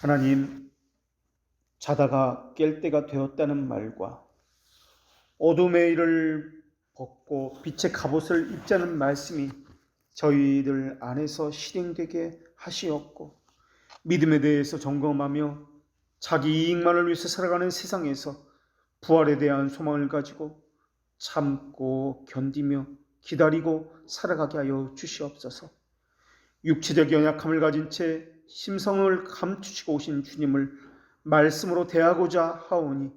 하나님, 자다가 깰 때가 되었다는 말과 어둠의 일을 벗고 빛의 갑옷을 입자는 말씀이 저희들 안에서 실행되게 하시옵고, 믿음에 대해서 점검하며 자기 이익만을 위해서 살아가는 세상에서 부활에 대한 소망을 가지고 참고 견디며 기다리고 살아가게 하여 주시옵소서. 육체적 연약함을 가진 채 심성을 감추시고 오신 주님을 말씀으로 대하고자 하오니,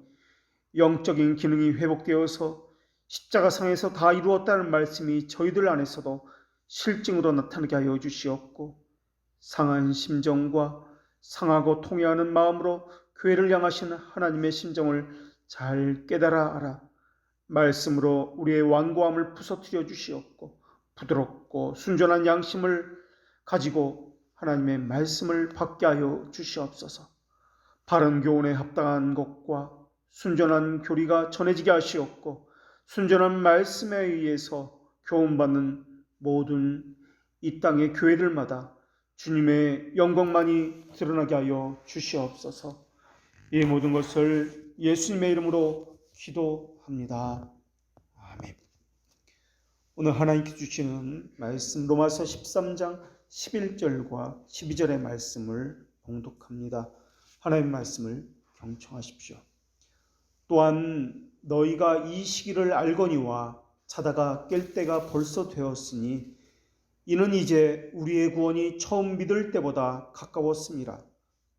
영적인 기능이 회복되어서 십자가상에서 다 이루었다는 말씀이 저희들 안에서도 실증으로 나타나게 하여 주시옵고, 상한 심정과 상하고 통회하는 마음으로 교회를 향하시는 하나님의 심정을 잘 깨달아 알아 말씀으로 우리의 완고함을 부서뜨려 주시옵고, 부드럽고 순전한 양심을 가지고 하나님의 말씀을 받게 하여 주시옵소서. 바른 교훈에 합당한 것과 순전한 교리가 전해지게 하시옵고, 순전한 말씀에 의해서 교훈받는 모든 이 땅의 교회들마다 주님의 영광만이 드러나게 하여 주시옵소서. 이 모든 것을 예수님의 이름으로 기도합니다. 아멘. 오늘 하나님께서 주시는 말씀, 로마서 13장 11절과 12절의 말씀을 봉독합니다. 하나님의 말씀을 경청하십시오. 또한 너희가 이 시기를 알거니와 자다가 깰 때가 벌써 되었으니, 이는 이제 우리의 구원이 처음 믿을 때보다 가까웠습니다.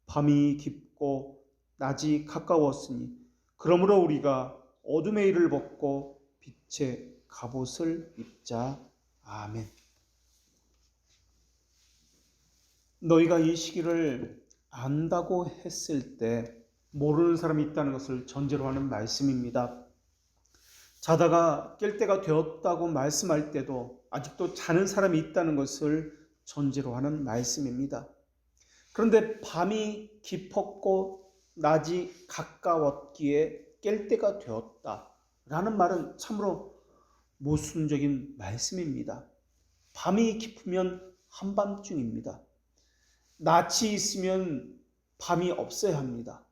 밤이 깊고 낮이 가까웠으니, 그러므로 우리가 어둠의 일을 벗고 빛의 갑옷을 입자. 아멘. 너희가 이 시기를 안다고 했을 때 모르는 사람이 있다는 것을 전제로 하는 말씀입니다. 자다가 깰 때가 되었다고 말씀할 때도 아직도 자는 사람이 있다는 것을 전제로 하는 말씀입니다. 그런데 밤이 깊었고 낮이 가까웠기에 깰 때가 되었다라는 말은 참으로 모순적인 말씀입니다. 밤이 깊으면 한밤중입니다. 낮이 있으면 밤이 없어야 합니다.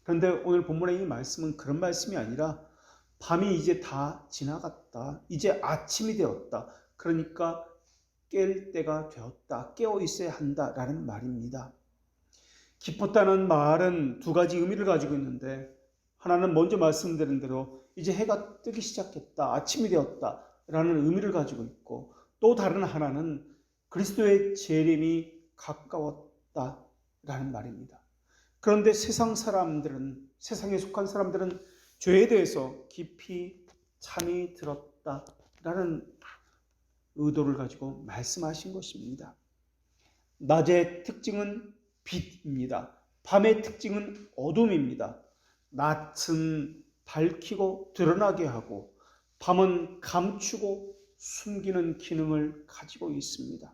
그런데 오늘 본문의 이 말씀은 그런 말씀이 아니라, 밤이 이제 다 지나갔다, 이제 아침이 되었다, 그러니까 깰 때가 되었다, 깨어 있어야 한다라는 말입니다. 깊었다는 말은 두 가지 의미를 가지고 있는데, 하나는 먼저 말씀드린 대로 이제 해가 뜨기 시작했다, 아침이 되었다 라는 의미를 가지고 있고, 또 다른 하나는 그리스도의 재림이 가까웠다라는 말입니다. 그런데 세상에 속한 사람들은 죄에 대해서 깊이 잠이 들었다라는 의도를 가지고 말씀하신 것입니다. 낮의 특징은 빛입니다. 밤의 특징은 어둠입니다. 낮은 밝히고 드러나게 하고, 밤은 감추고 숨기는 기능을 가지고 있습니다.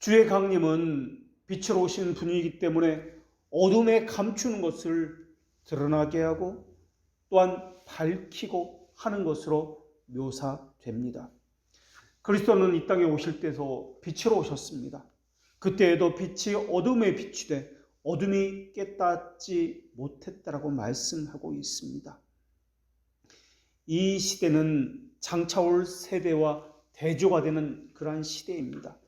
주의 강림은 빛으로 오신 분이기 때문에 어둠에 감추는 것을 드러나게 하고 또한 밝히고 하는 것으로 묘사됩니다. 그리스도는 이 땅에 오실 때도 빛으로 오셨습니다. 그때에도 빛이 어둠에 비추되 어둠이 깨닫지 못했다라고 말씀하고 있습니다. 이 시대는 장차올 세대와 대조가 되는 그러한 시대입니다.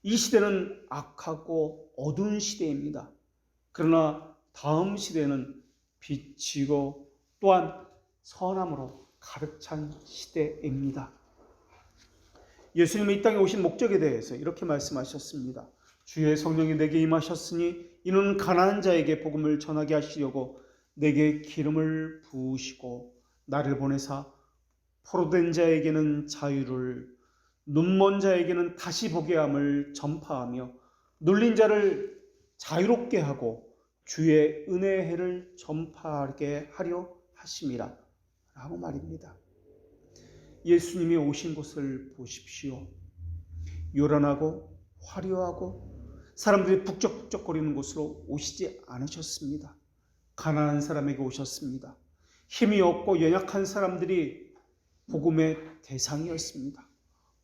이 시대는 악하고 어두운 시대입니다. 그러나 다음 시대는 빛이고 또한 선함으로 가득 찬 시대입니다. 예수님이 이 땅에 오신 목적에 대해서 이렇게 말씀하셨습니다. 주의 성령이 내게 임하셨으니 이는 가난한 자에게 복음을 전하게 하시려고 내게 기름을 부으시고, 나를 보내사 포로된 자에게는 자유를, 눈먼 자에게는 다시 보게 함을 전파하며, 눌린 자를 자유롭게 하고 주의 은혜의 해를 전파하게 하려 하심이라 라고 말입니다. 예수님이 오신 곳을 보십시오. 요란하고 화려하고 사람들이 북적북적거리는 곳으로 오시지 않으셨습니다. 가난한 사람에게 오셨습니다. 힘이 없고 연약한 사람들이 복음의 대상이었습니다.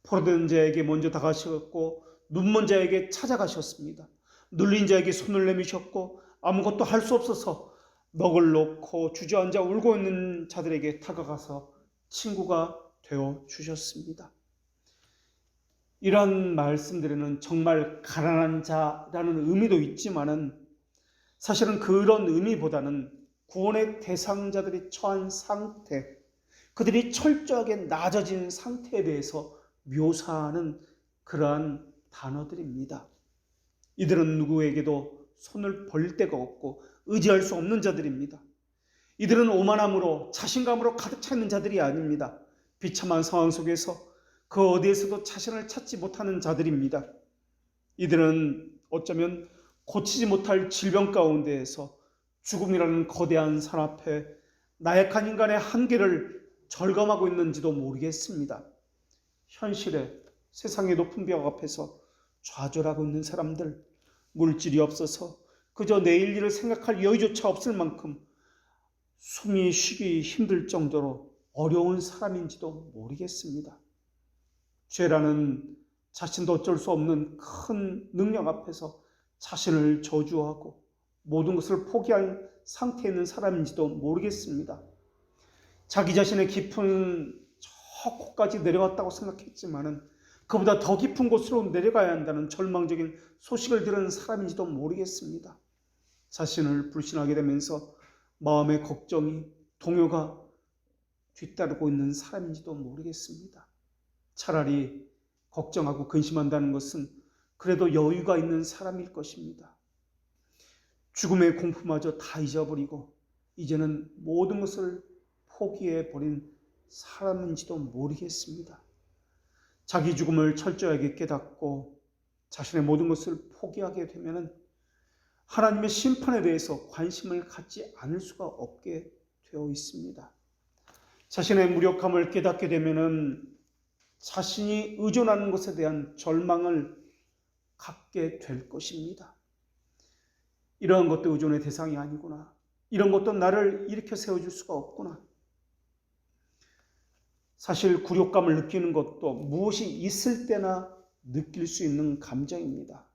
포로된 자에게 먼저 다가가셨고 눈먼 자에게 찾아가셨습니다. 눌린 자에게 손을 내미셨고 아무것도 할 수 없어서 넋을 놓고 주저앉아 울고 있는 자들에게 다가가서 친구가 되어 주셨습니다. 이런 말씀들에는 정말 가난한 자라는 의미도 있지만은 사실은 그런 의미보다는 구원의 대상자들이 처한 상태, 그들이 철저하게 낮아진 상태에 대해서 묘사하는 그러한 단어들입니다. 이들은 누구에게도 손을 벌 데가 없고 의지할 수 없는 자들입니다. 이들은 오만함으로 자신감으로 가득 차 있는 자들이 아닙니다. 비참한 상황 속에서 그 어디에서도 자신을 찾지 못하는 자들입니다. 이들은 어쩌면 고치지 못할 질병 가운데에서 죽음이라는 거대한 산 앞에 나약한 인간의 한계를 절감하고 있는지도 모르겠습니다. 현실에 세상의 높은 벽 앞에서 좌절하고 있는 사람들, 물질이 없어서 그저 내일 일을 생각할 여유조차 없을 만큼 숨이 쉬기 힘들 정도로 어려운 사람인지도 모르겠습니다. 죄라는 자신도 어쩔 수 없는 큰 능력 앞에서 자신을 저주하고 모든 것을 포기한 상태에 있는 사람인지도 모르겠습니다. 자기 자신의 깊은 저 곳까지 내려왔다고 생각했지만은 그보다 더 깊은 곳으로 내려가야 한다는 절망적인 소식을 들은 사람인지도 모르겠습니다. 자신을 불신하게 되면서 마음의 걱정이, 동요가 뒤따르고 있는 사람인지도 모르겠습니다. 차라리 걱정하고 근심한다는 것은 그래도 여유가 있는 사람일 것입니다. 죽음의 공포마저 다 잊어버리고 이제는 모든 것을 포기해버린 사람인지도 모르겠습니다. 자기 죽음을 철저하게 깨닫고 자신의 모든 것을 포기하게 되면 하나님의 심판에 대해서 관심을 갖지 않을 수가 없게 되어 있습니다. 자신의 무력함을 깨닫게 되면 자신이 의존하는 것에 대한 절망을 갖게 될 것입니다. 이러한 것도 의존의 대상이 아니구나. 이런 것도 나를 일으켜 세워줄 수가 없구나. 사실 굴욕감을 느끼는 것도 무엇이 있을 때나 느낄 수 있는 감정입니다.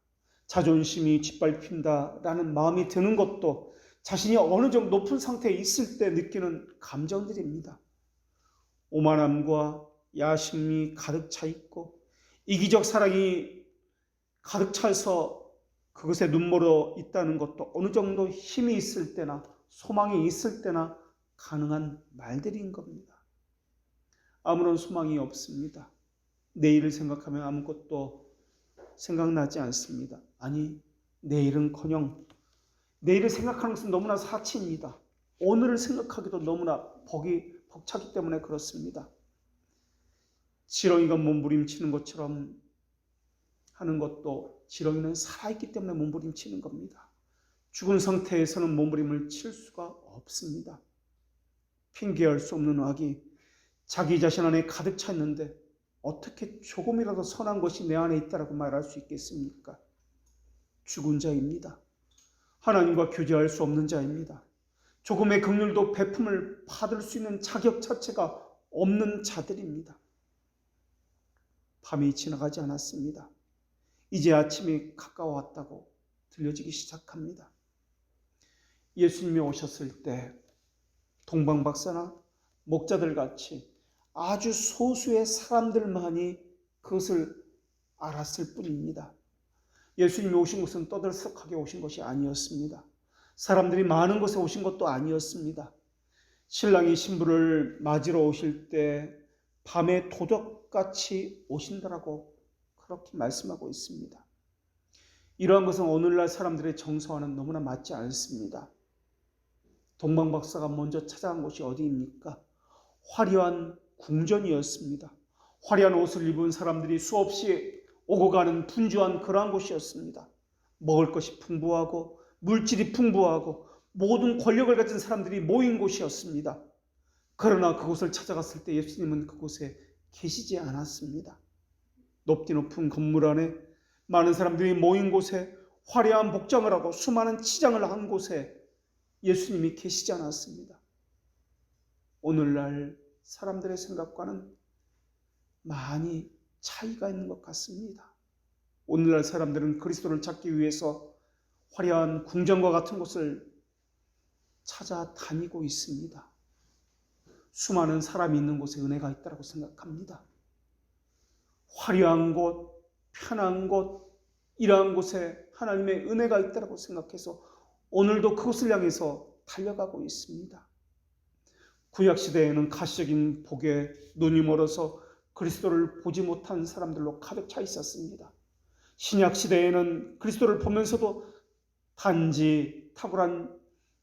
자존심이 짓밟힌다라는 마음이 드는 것도 자신이 어느 정도 높은 상태에 있을 때 느끼는 감정들입니다. 오만함과 야심이 가득 차 있고 이기적 사랑이 가득 차서 그것에 눈물어 있다는 것도 어느 정도 힘이 있을 때나 소망이 있을 때나 가능한 말들인 겁니다. 아무런 소망이 없습니다. 내일을 생각하면 아무것도 생각나지 않습니다. 아니, 내일은커녕 내일을 생각하는 것은 너무나 사치입니다. 오늘을 생각하기도 너무나 벅차기 때문에 그렇습니다. 지렁이가 몸부림치는 것처럼 하는 것도 지렁이는 살아있기 때문에 몸부림치는 겁니다. 죽은 상태에서는 몸부림을 칠 수가 없습니다. 핑계할 수 없는 악이 자기 자신 안에 가득 차 있는데 어떻게 조금이라도 선한 것이 내 안에 있다라고 말할 수 있겠습니까? 죽은 자입니다. 하나님과 교제할 수 없는 자입니다. 조금의 긍휼도 베품을 받을 수 있는 자격 자체가 없는 자들입니다. 밤이 지나가지 않았습니다. 이제 아침이 가까워왔다고 들려지기 시작합니다. 예수님이 오셨을 때 동방박사나 목자들 같이 아주 소수의 사람들만이 그것을 알았을 뿐입니다. 예수님이 오신 것은 떠들썩하게 오신 것이 아니었습니다. 사람들이 많은 곳에 오신 것도 아니었습니다. 신랑이 신부를 맞으러 오실 때 밤에 도적같이 오신다라고 그렇게 말씀하고 있습니다. 이러한 것은 오늘날 사람들의 정서와는 너무나 맞지 않습니다. 동방박사가 먼저 찾아간 곳이 어디입니까? 화려한 궁전이었습니다. 화려한 옷을 입은 사람들이 수없이 오고 가는 분주한 그러한 곳이었습니다. 먹을 것이 풍부하고 물질이 풍부하고 모든 권력을 가진 사람들이 모인 곳이었습니다. 그러나 그곳을 찾아갔을 때 예수님은 그곳에 계시지 않았습니다. 높디 높은 건물 안에 많은 사람들이 모인 곳에 화려한 복장을 하고 수많은 치장을 한 곳에 예수님이 계시지 않았습니다. 오늘날 사람들의 생각과는 많이 차이가 있는 것 같습니다. 오늘날 사람들은 그리스도를 찾기 위해서 화려한 궁전과 같은 곳을 찾아다니고 있습니다. 수많은 사람이 있는 곳에 은혜가 있다고 생각합니다. 화려한 곳, 편한 곳, 이러한 곳에 하나님의 은혜가 있다고 생각해서 오늘도 그곳을 향해서 달려가고 있습니다. 구약시대에는 가시적인 복에 눈이 멀어서 그리스도를 보지 못한 사람들로 가득 차 있었습니다. 신약시대에는 그리스도를 보면서도 단지 탁월한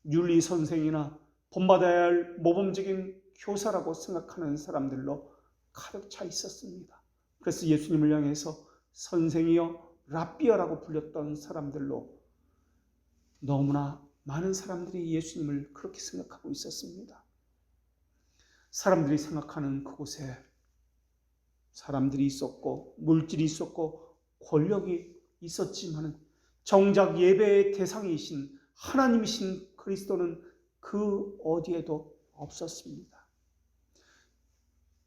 윤리선생이나 본받아야 할 모범적인 교사라고 생각하는 사람들로 가득 차 있었습니다. 그래서 예수님을 향해서 선생이여 랍비어라고 불렸던 사람들로 너무나 많은 사람들이 예수님을 그렇게 생각하고 있었습니다. 사람들이 생각하는 그곳에 사람들이 있었고 물질이 있었고 권력이 있었지만 정작 예배의 대상이신 하나님이신 그리스도는 그 어디에도 없었습니다.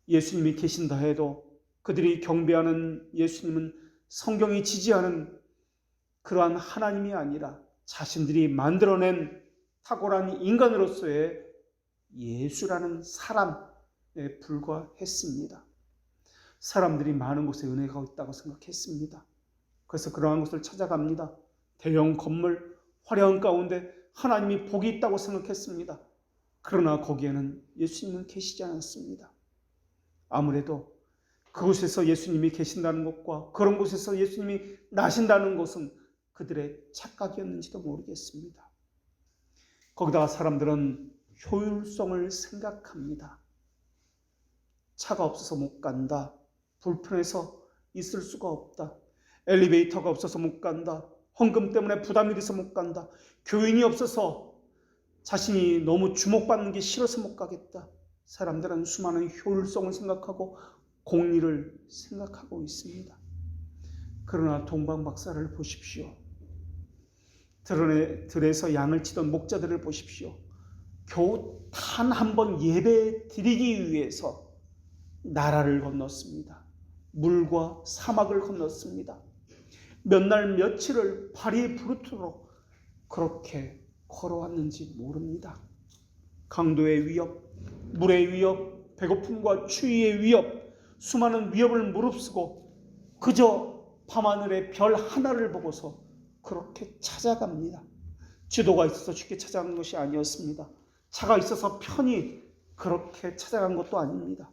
예수님이 계신다 해도 그들이 경배하는 예수님은 성경이 지지하는 그러한 하나님이 아니라 자신들이 만들어낸 탁월한 인간으로서의 예수라는 사람에 불과했습니다. 사람들이 많은 곳에 은혜가 있다고 생각했습니다. 그래서 그러한 곳을 찾아갑니다. 대형 건물, 화려한 가운데 하나님이 복이 있다고 생각했습니다. 그러나 거기에는 예수님은 계시지 않았습니다. 아무래도 그곳에서 예수님이 계신다는 것과 그런 곳에서 예수님이 나신다는 것은 그들의 착각이었는지도 모르겠습니다. 거기다가 사람들은 효율성을 생각합니다. 차가 없어서 못 간다. 불편해서 있을 수가 없다. 엘리베이터가 없어서 못 간다. 헌금 때문에 부담이 돼서 못 간다. 교인이 없어서 자신이 너무 주목받는 게 싫어서 못 가겠다. 사람들은 수많은 효율성을 생각하고 공리를 생각하고 있습니다. 그러나 동방박사를 보십시오. 들에서 양을 치던 목자들을 보십시오. 겨우 단 한 번 예배 드리기 위해서 나라를 건넜습니다. 물과 사막을 건넜습니다. 몇 날 며칠을 발이 부르도록 그렇게 걸어왔는지 모릅니다. 강도의 위협, 물의 위협, 배고픔과 추위의 위협, 수많은 위협을 무릅쓰고 그저 밤하늘의 별 하나를 보고서 그렇게 찾아갑니다. 지도가 있어서 쉽게 찾아간 것이 아니었습니다. 차가 있어서 편히 그렇게 찾아간 것도 아닙니다.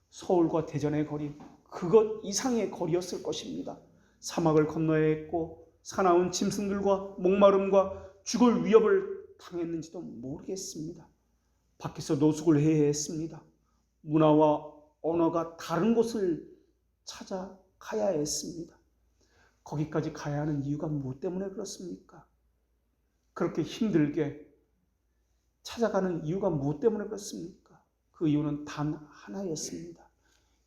서울과 대전의 거리, 그것 이상의 거리였을 것입니다. 사막을 건너야 했고 사나운 짐승들과 목마름과 죽을 위협을 당했는지도 모르겠습니다. 밖에서 노숙을 해야 했습니다. 문화와 언어가 다른 곳을 찾아가야 했습니다. 거기까지 가야 하는 이유가 무엇 때문에 그렇습니까? 그렇게 힘들게 찾아가는 이유가 무엇 때문에 그렇습니까? 그 이유는 단 하나였습니다.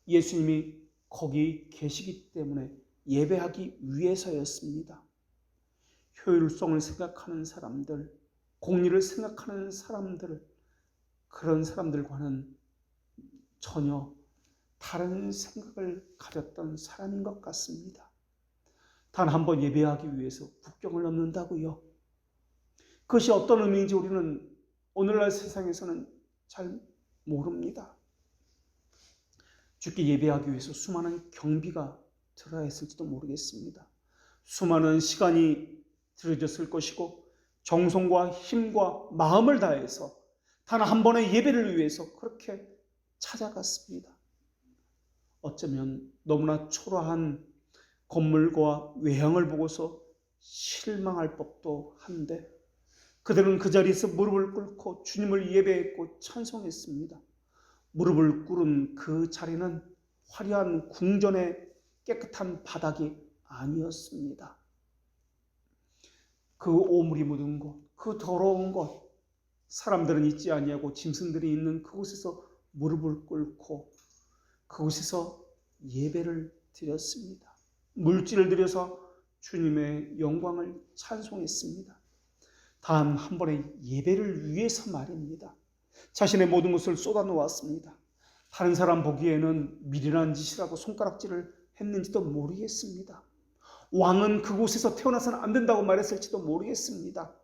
예수님이 거기 계시기 때문에 예배하기 위해서였습니다. 효율성을 생각하는 사람들, 공리를 생각하는 사람들, 그런 사람들과는 전혀 다른 생각을 가졌던 사람인 것 같습니다. 단 한 번 예배하기 위해서 국경을 넘는다고요. 그것이 어떤 의미인지 우리는 오늘날 세상에서는 잘 모릅니다. 주께 예배하기 위해서 수많은 경비가 들어야 했을지도 모르겠습니다. 수많은 시간이 들여졌을 것이고 정성과 힘과 마음을 다해서 단 한 번의 예배를 위해서 그렇게 찾아갔습니다. 어쩌면 너무나 초라한 건물과 외향을 보고서 실망할 법도 한데 그들은 그 자리에서 무릎을 꿇고 주님을 예배했고 찬송했습니다. 무릎을 꿇은 그 자리는 화려한 궁전의 깨끗한 바닥이 아니었습니다. 그 오물이 묻은 곳, 그 더러운 곳, 사람들은 있지 아니하고 짐승들이 있는 그곳에서 무릎을 꿇고 그곳에서 예배를 드렸습니다. 물질을 들여서 주님의 영광을 찬송했습니다. 단 한 번의 예배를 위해서 말입니다. 자신의 모든 것을 쏟아놓았습니다. 다른 사람 보기에는 미련한 짓이라고 손가락질을 했는지도 모르겠습니다. 왕은 그곳에서 태어나서는 안 된다고 말했을지도 모르겠습니다.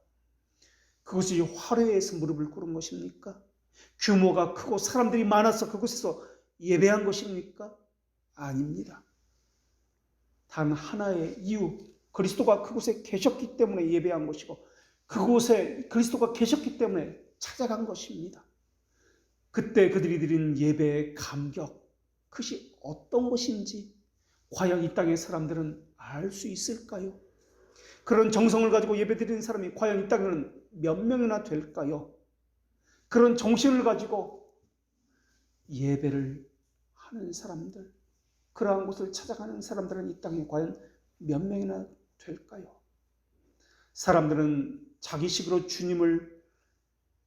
그것이 화려해서 무릎을 꿇은 것입니까? 규모가 크고 사람들이 많아서 그곳에서 예배한 것입니까? 아닙니다. 단 하나의 이유, 그리스도가 그곳에 계셨기 때문에 예배한 것이고 그곳에 그리스도가 계셨기 때문에 찾아간 것입니다. 그때 그들이 드린 예배의 감격, 그것이 어떤 것인지 과연 이 땅의 사람들은 알 수 있을까요? 그런 정성을 가지고 예배드리는 사람이 과연 이 땅에는 몇 명이나 될까요? 그런 정신을 가지고 예배를 하는 사람들, 그러한 곳을 찾아가는 사람들은 이 땅에 과연 몇 명이나 될까요? 사람들은 자기식으로 주님을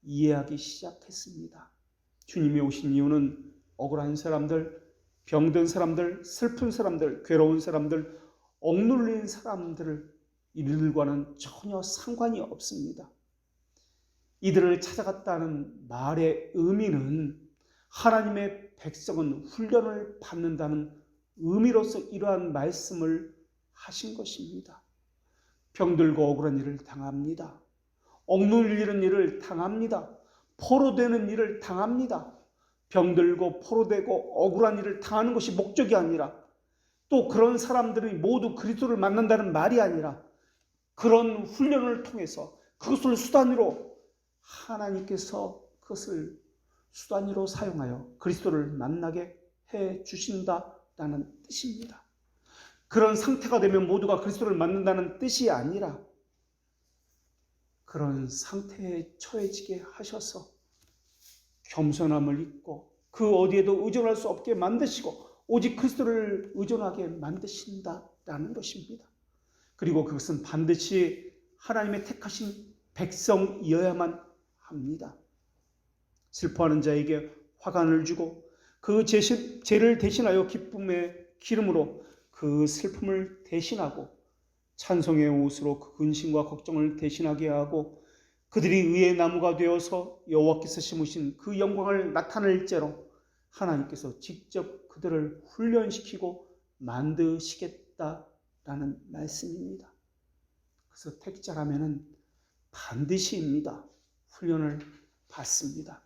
이해하기 시작했습니다. 주님이 오신 이유는 억울한 사람들, 병든 사람들, 슬픈 사람들, 괴로운 사람들, 억눌린 사람들을 이들과는 전혀 상관이 없습니다. 이들을 찾아갔다는 말의 의미는 하나님의 백성은 훈련을 받는다는 의미로서 이러한 말씀을 하신 것입니다. 병들고 억울한 일을 당합니다. 억눌리는 일을 당합니다. 포로되는 일을 당합니다. 병들고 포로되고 억울한 일을 당하는 것이 목적이 아니라 또 그런 사람들이 모두 그리스도를 만난다는 말이 아니라 그런 훈련을 통해서 그것을 수단으로 하나님께서 그것을 수단으로 사용하여 그리스도를 만나게 해 주신다라는 뜻입니다. 그런 상태가 되면 모두가 그리스도를 만난다는 뜻이 아니라 그런 상태에 처해지게 하셔서 겸손함을 잊고 그 어디에도 의존할 수 없게 만드시고 오직 그리스도를 의존하게 만드신다라는 것입니다. 그리고 그것은 반드시 하나님의 택하신 백성이어야만 합니다. 슬퍼하는 자에게 화관을 주고 그 죄를 대신하여 기쁨의 기름으로 그 슬픔을 대신하고 찬송의 옷으로 그 근심과 걱정을 대신하게 하고 그들이 의의 나무가 되어서 여호와께서 심으신 그 영광을 나타낼죄로 하나님께서 직접 그들을 훈련시키고 만드시겠다라는 말씀입니다. 그래서 택자라면은 반드시입니다. 훈련을 받습니다.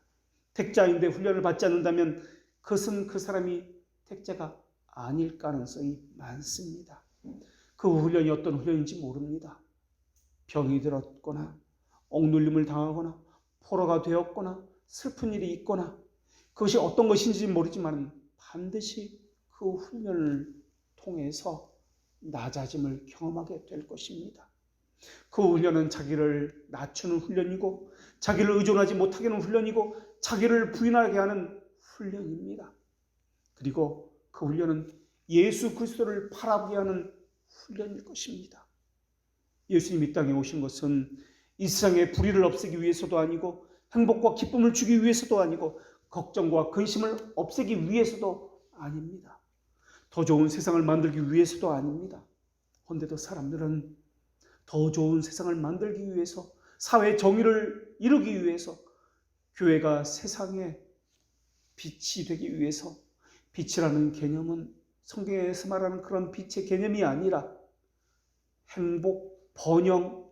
택자인데 훈련을 받지 않는다면 그것은 그 사람이 택자가 아닐 가능성이 많습니다. 그 훈련이 어떤 훈련인지 모릅니다. 병이 들었거나 억눌림을 당하거나 포로가 되었거나 슬픈 일이 있거나 그것이 어떤 것인지 모르지만 반드시 그 훈련을 통해서 낮아짐을 경험하게 될 것입니다. 그 훈련은 자기를 낮추는 훈련이고 자기를 의존하지 못하게 하는 훈련이고 자기를 부인하게 하는 훈련입니다. 그리고 그 훈련은 예수 그리스도를 바라보게 하는 훈련일 것입니다. 예수님이 이 땅에 오신 것은 이 세상의 불의를 없애기 위해서도 아니고 행복과 기쁨을 주기 위해서도 아니고 걱정과 근심을 없애기 위해서도 아닙니다. 더 좋은 세상을 만들기 위해서도 아닙니다. 그런데도 사람들은 더 좋은 세상을 만들기 위해서 사회 정의를 이루기 위해서 교회가 세상에 빛이 되기 위해서 빛이라는 개념은 성경에서 말하는 그런 빛의 개념이 아니라 행복, 번영,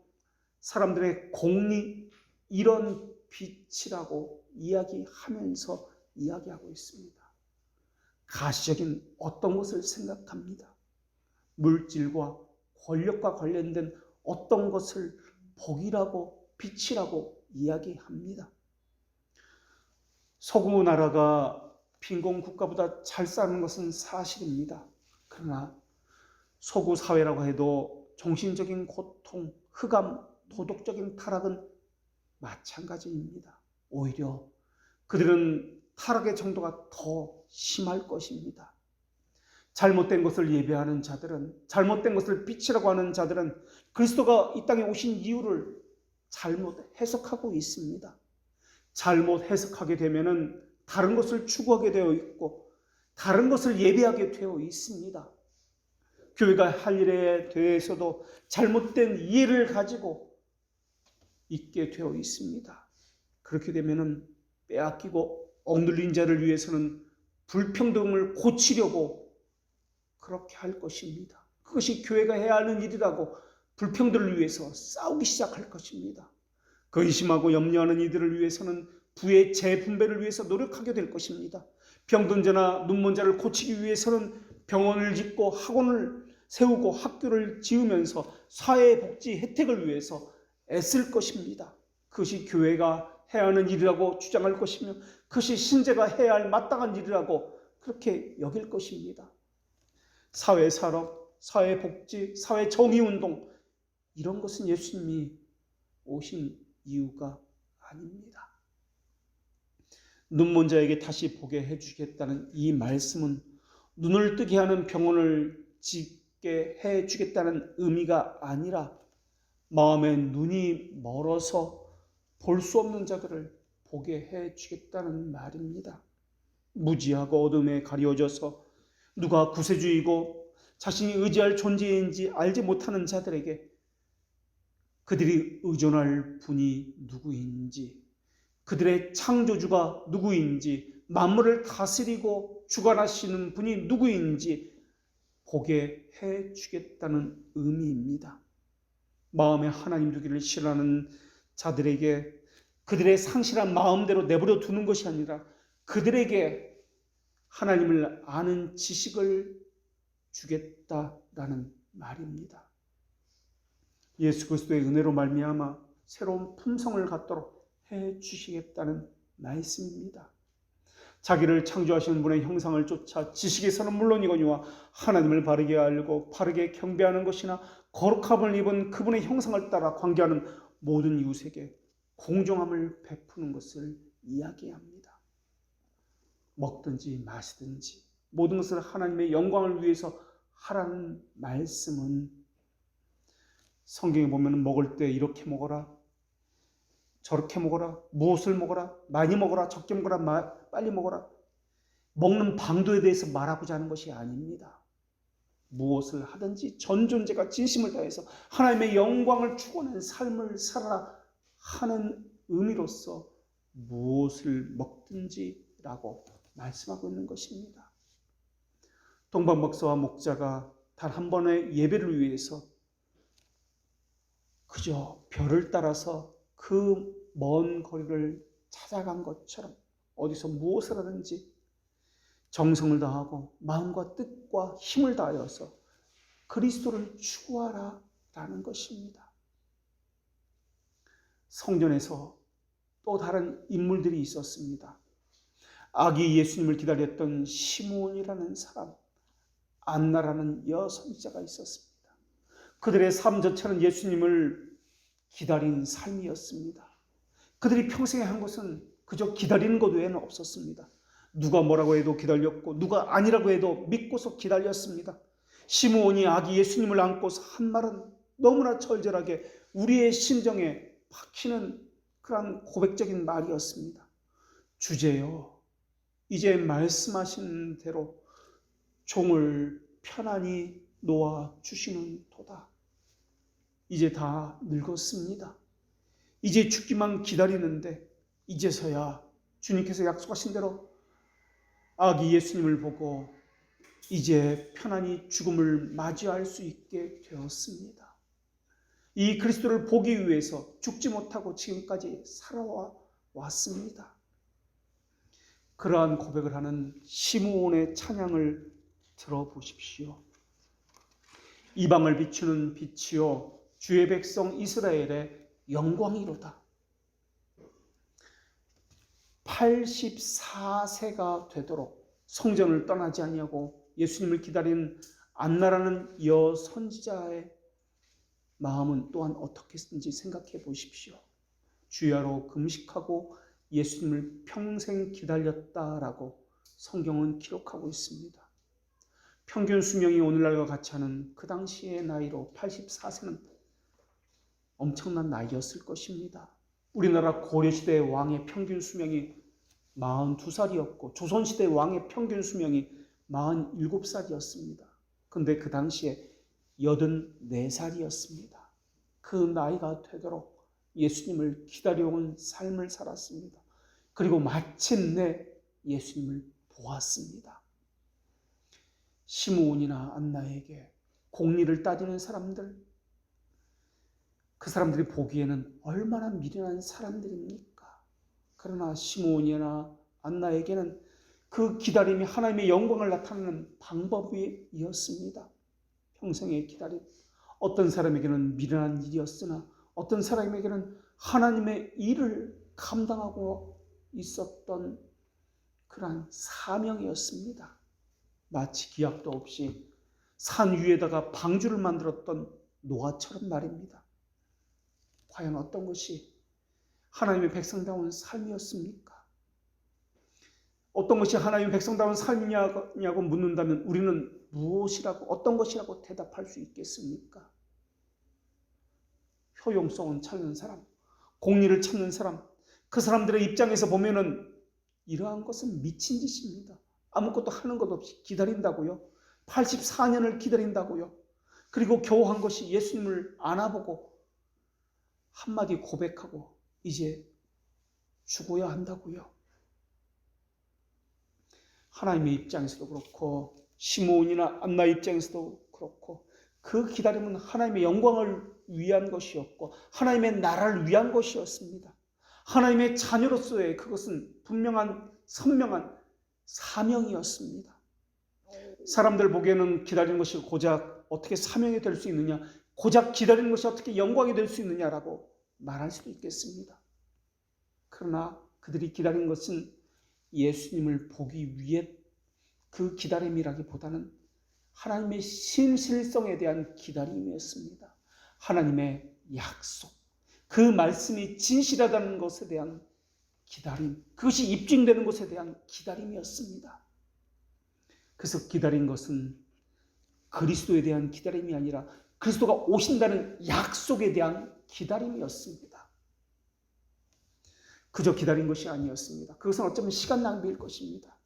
사람들의 공리 이런 빛이라고 이야기하면서 이야기하고 있습니다. 가시적인 어떤 것을 생각합니다. 물질과 권력과 관련된 어떤 것을 복이라고 빛이라고 이야기합니다. 서구 나라가 빈곤 국가보다 잘 사는 것은 사실입니다. 그러나 서구 사회라고 해도 정신적인 고통, 흑암, 도덕적인 타락은 마찬가지입니다. 오히려 그들은 타락의 정도가 더 심할 것입니다. 잘못된 것을 예배하는 자들은, 잘못된 것을 빛이라고 하는 자들은 그리스도가 이 땅에 오신 이유를 잘못 해석하고 있습니다. 잘못 해석하게 되면은 다른 것을 추구하게 되어 있고 다른 것을 예배하게 되어 있습니다. 교회가 할 일에 대해서도 잘못된 이해를 가지고 있게 되어 있습니다. 그렇게 되면은 빼앗기고 억눌린 자를 위해서는 불평등을 고치려고 그렇게 할 것입니다. 그것이 교회가 해야 하는 일이라고 불평들을 위해서 싸우기 시작할 것입니다. 근심하고 염려하는 이들을 위해서는 부의 재분배를 위해서 노력하게 될 것입니다. 병든 자나 눈먼 자를 고치기 위해서는 병원을 짓고 학원을 세우고 학교를 지으면서 사회복지 혜택을 위해서 애쓸 것입니다. 그것이 교회가 해야 하는 일이라고 주장할 것이며 그것이 신자가 해야 할 마땅한 일이라고 그렇게 여길 것입니다. 사회산업, 사회복지, 사회정의운동 이런 것은 예수님이 오신 이유가 아닙니다. 눈먼 자에게 다시 보게 해주겠다는 이 말씀은 눈을 뜨게 하는 병원을 짓게 해주겠다는 의미가 아니라 마음의 눈이 멀어서 볼 수 없는 자들을 보게 해주겠다는 말입니다. 무지하고 어둠에 가려져서 누가 구세주이고 자신이 의지할 존재인지 알지 못하는 자들에게 그들이 의존할 분이 누구인지, 그들의 창조주가 누구인지, 만물을 다스리고 주관하시는 분이 누구인지 보게 해주겠다는 의미입니다. 마음에 하나님 두기를 싫어하는 자들에게 그들의 상실한 마음대로 내버려 두는 것이 아니라 그들에게 하나님을 아는 지식을 주겠다라는 말입니다. 예수 그리스도의 은혜로 말미암아 새로운 품성을 갖도록 해주시겠다는 말씀입니다. 자기를 창조하시는 분의 형상을 쫓아 지식에서는 물론이거니와 하나님을 바르게 알고 바르게 경배하는 것이나 거룩함을 입은 그분의 형상을 따라 관계하는 모든 이웃에게 공정함을 베푸는 것을 이야기합니다. 먹든지 마시든지 모든 것을 하나님의 영광을 위해서 하라는 말씀은 성경에 보면 먹을 때 이렇게 먹어라, 저렇게 먹어라, 무엇을 먹어라, 많이 먹어라, 적게 먹어라, 빨리 먹어라, 먹는 방도에 대해서 말하고자 하는 것이 아닙니다. 무엇을 하든지 전 존재가 진심을 다해서 하나님의 영광을 추구하는 삶을 살아라 하는 의미로서 무엇을 먹든지라고 말씀하고 있는 것입니다. 동방 목사와 목자가 단 한 번의 예배를 위해서 그저 별을 따라서 그 먼 거리를 찾아간 것처럼 어디서 무엇을 하든지 정성을 다하고 마음과 뜻과 힘을 다하여서 그리스도를 추구하라라는 것입니다. 성전에서 또 다른 인물들이 있었습니다. 아기 예수님을 기다렸던 시므온이라는 사람, 안나라는 여선지자가 있었습니다. 그들의 삶 자체는 예수님을 기다린 삶이었습니다. 그들이 평생에 한 것은 그저 기다리는 것 외에는 없었습니다. 누가 뭐라고 해도 기다렸고 누가 아니라고 해도 믿고서 기다렸습니다. 시므온이 아기 예수님을 안고서 한 말은 너무나 절절하게 우리의 심정에 박히는 그런 고백적인 말이었습니다. 주제여, 이제 말씀하신 대로 종을 편안히 놓아 주시는 도다. 이제 다 늙었습니다. 이제 죽기만 기다리는데 이제서야 주님께서 약속하신 대로 아기 예수님을 보고 이제 편안히 죽음을 맞이할 수 있게 되었습니다. 이 그리스도를 보기 위해서 죽지 못하고 지금까지 살아왔습니다. 그러한 고백을 하는 시므온의 찬양을 들어보십시오. 이방을 비추는 빛이요 주의 백성 이스라엘의 영광이로다. 84세가 되도록 성전을 떠나지 아니하고 예수님을 기다리는 안나라는 여선지자의 마음은 또한 어떻겠는지 생각해 보십시오. 주야로 금식하고 예수님을 평생 기다렸다라고 성경은 기록하고 있습니다. 평균 수명이 오늘날과 같이 하는 그 당시의 나이로 84세는 엄청난 나이였을 것입니다. 우리나라 고려시대의 왕의 평균 수명이 42살이었고 조선시대 왕의 평균 수명이 47살이었습니다. 그런데 그 당시에 84살이었습니다. 그 나이가 되도록 예수님을 기다려온 삶을 살았습니다. 그리고 마침내 예수님을 보았습니다. 시므온이나 안나에게 공리를 따지는 사람들, 그 사람들이 보기에는 얼마나 미련한 사람들입니까? 그러나 시므온이나 안나에게는 그 기다림이 하나님의 영광을 나타내는 방법이었습니다. 평생의 기다림. 어떤 사람에게는 미련한 일이었으나 어떤 사람에게는 하나님의 일을 감당하고 있었던 그러한 사명이었습니다. 마치 기약도 없이 산 위에다가 방주를 만들었던 노아처럼 말입니다. 과연 어떤 것이 하나님의 백성다운 삶이었습니까? 어떤 것이 하나님의 백성다운 삶이냐고 묻는다면 우리는 무엇이라고, 어떤 것이라고 대답할 수 있겠습니까? 효용성을 찾는 사람, 공리를 찾는 사람, 그 사람들의 입장에서 보면은 이러한 것은 미친 짓입니다. 아무것도 하는 것 없이 기다린다고요? 84년을 기다린다고요? 그리고 겨우 한 것이 예수님을 안아보고 한마디 고백하고 이제 죽어야 한다고요? 하나님의 입장에서도 그렇고 시므온이나 안나 입장에서도 그렇고 그 기다림은 하나님의 영광을 위한 것이었고 하나님의 나라를 위한 것이었습니다. 하나님의 자녀로서의 그것은 분명한 선명한 사명이었습니다. 사람들 보기에는 기다리는 것이 고작 어떻게 사명이 될 수 있느냐, 고작 기다리는 것이 어떻게 영광이 될 수 있느냐라고 말할 수도 있겠습니다. 그러나 그들이 기다린 것은 예수님을 보기 위해 그 기다림이라기보다는 하나님의 신실성에 대한 기다림이었습니다. 하나님의 약속, 그 말씀이 진실하다는 것에 대한 기다림, 그것이 입증되는 것에 대한 기다림이었습니다. 그래서 기다린 것은 그리스도에 대한 기다림이 아니라 그리스도가 오신다는 약속에 대한 기다림이었습니다. 그저 기다린 것이 아니었습니다. 그것은 어쩌면 시간 낭비일 것입니다.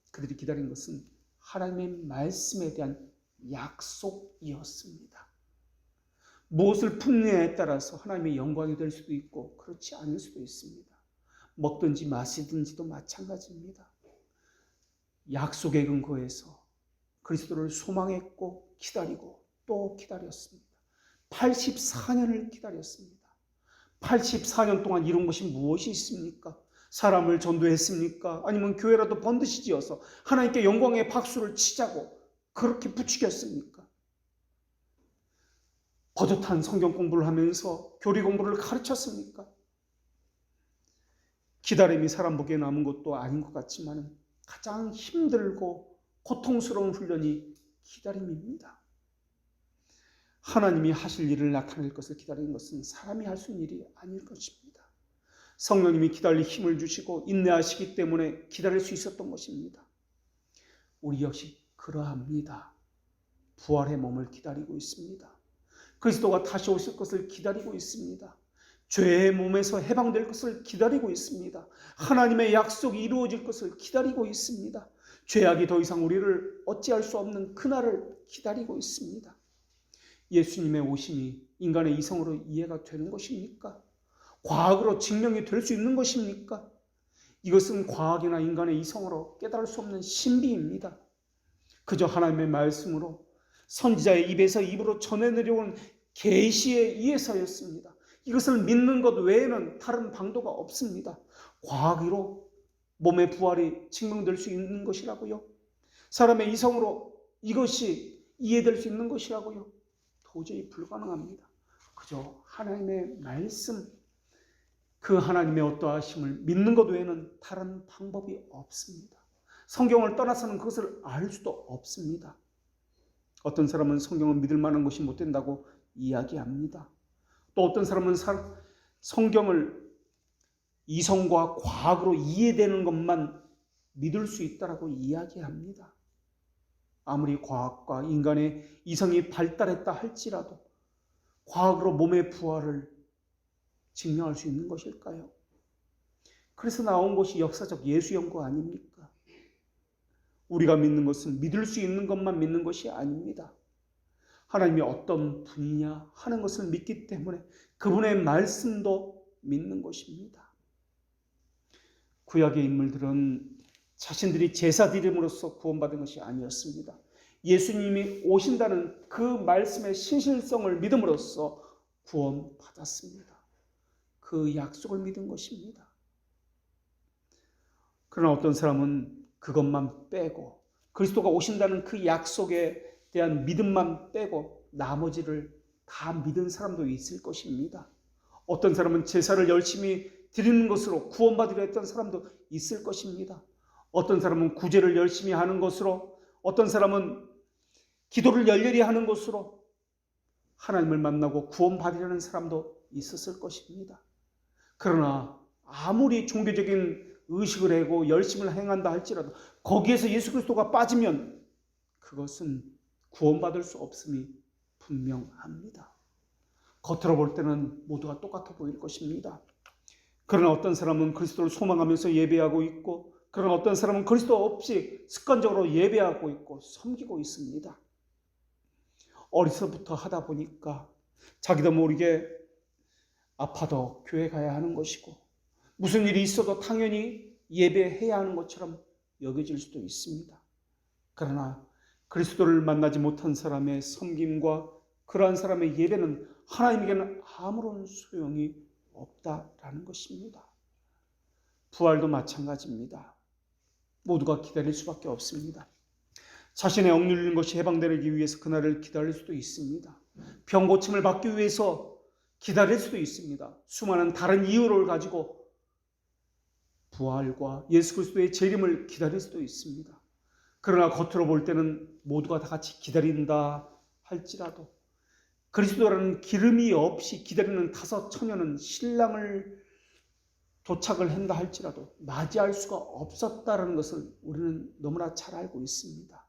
그들이 기다린 것은 하나님의 말씀에 대한 약속이었습니다. 무엇을 품느냐에 따라서 하나님의 영광이 될 수도 있고 그렇지 않을 수도 있습니다. 먹든지 마시든지도 마찬가지입니다. 약속의 근거에서 그리스도를 소망했고 기다리고 또 기다렸습니다. 84년을 기다렸습니다. 84년 동안 이룬 것이 무엇이 있습니까? 사람을 전도했습니까? 아니면 교회라도 번듯이 지어서 하나님께 영광의 박수를 치자고 그렇게 부추겼습니까? 버젓한 성경 공부를 하면서 교리 공부를 가르쳤습니까? 기다림이 사람 보기에 남은 것도 아닌 것 같지만 가장 힘들고 고통스러운 훈련이 기다림입니다. 하나님이 하실 일을 나타낼 것을 기다리는 것은 사람이 할 수 있는 일이 아닐 것입니다. 성령님이 기다릴 힘을 주시고 인내하시기 때문에 기다릴 수 있었던 것입니다. 우리 역시 그러합니다. 부활의 몸을 기다리고 있습니다. 그리스도가 다시 오실 것을 기다리고 있습니다. 죄의 몸에서 해방될 것을 기다리고 있습니다. 하나님의 약속이 이루어질 것을 기다리고 있습니다. 죄악이 더 이상 우리를 어찌할 수 없는 그날을 기다리고 있습니다. 예수님의 오심이 인간의 이성으로 이해가 되는 것입니까? 과학으로 증명이 될 수 있는 것입니까? 이것은 과학이나 인간의 이성으로 깨달을 수 없는 신비입니다. 그저 하나님의 말씀으로 선지자의 입에서 입으로 전해 내려온 계시에 의해서였습니다. 이것을 믿는 것 외에는 다른 방도가 없습니다. 과학으로 몸의 부활이 증명될 수 있는 것이라고요? 사람의 이성으로 이것이 이해될 수 있는 것이라고요? 도저히 불가능합니다. 그저 하나님의 말씀, 그 하나님의 어떠하심을 믿는 것 외에는 다른 방법이 없습니다. 성경을 떠나서는 그것을 알 수도 없습니다. 어떤 사람은 성경을 믿을 만한 것이 못 된다고 이야기합니다. 또 어떤 사람은 성경을 이성과 과학으로 이해되는 것만 믿을 수 있다고 이야기합니다. 아무리 과학과 인간의 이성이 발달했다 할지라도 과학으로 몸의 부활을 증명할 수 있는 것일까요? 그래서 나온 것이 역사적 예수 연구 아닙니까? 우리가 믿는 것은 믿을 수 있는 것만 믿는 것이 아닙니다. 하나님이 어떤 분이냐 하는 것을 믿기 때문에 그분의 말씀도 믿는 것입니다. 구약의 인물들은 자신들이 제사 드림으로써 구원받은 것이 아니었습니다. 예수님이 오신다는 그 말씀의 신실성을 믿음으로써 구원받았습니다. 그 약속을 믿은 것입니다. 그러나 어떤 사람은 그것만 빼고 그리스도가 오신다는 그 약속에 대한 믿음만 빼고 나머지를 다 믿은 사람도 있을 것입니다. 어떤 사람은 제사를 열심히 드리는 것으로 구원받으려 했던 사람도 있을 것입니다. 어떤 사람은 구제를 열심히 하는 것으로, 어떤 사람은 기도를 열렬히 하는 것으로 하나님을 만나고 구원받으려는 사람도 있었을 것입니다. 그러나 아무리 종교적인 의식을 하고 열심을 행한다 할지라도 거기에서 예수 그리스도가 빠지면 그것은 구원받을 수 없음이 분명합니다. 겉으로 볼 때는 모두가 똑같아 보일 것입니다. 그러나 어떤 사람은 그리스도를 소망하면서 예배하고 있고, 그러나 어떤 사람은 그리스도 없이 습관적으로 예배하고 있고 섬기고 있습니다. 어려서부터 하다 보니까 자기도 모르게 아파도 교회 가야 하는 것이고 무슨 일이 있어도 당연히 예배해야 하는 것처럼 여겨질 수도 있습니다. 그러나 그리스도를 만나지 못한 사람의 섬김과 그러한 사람의 예배는 하나님에게는 아무런 소용이 없다라는 것입니다. 부활도 마찬가지입니다. 모두가 기다릴 수밖에 없습니다. 자신의 억눌리는 것이 해방되기 위해서 그날을 기다릴 수도 있습니다. 병 고침을 받기 위해서 기다릴 수도 있습니다. 수많은 다른 이유를 가지고 부활과 예수 그리스도의 재림을 기다릴 수도 있습니다. 그러나 겉으로 볼 때는 모두가 다 같이 기다린다 할지라도 그리스도라는 기름이 없이 기다리는 다섯 처녀는 신랑을 도착을 한다 할지라도 맞이할 수가 없었다는 것을 우리는 너무나 잘 알고 있습니다.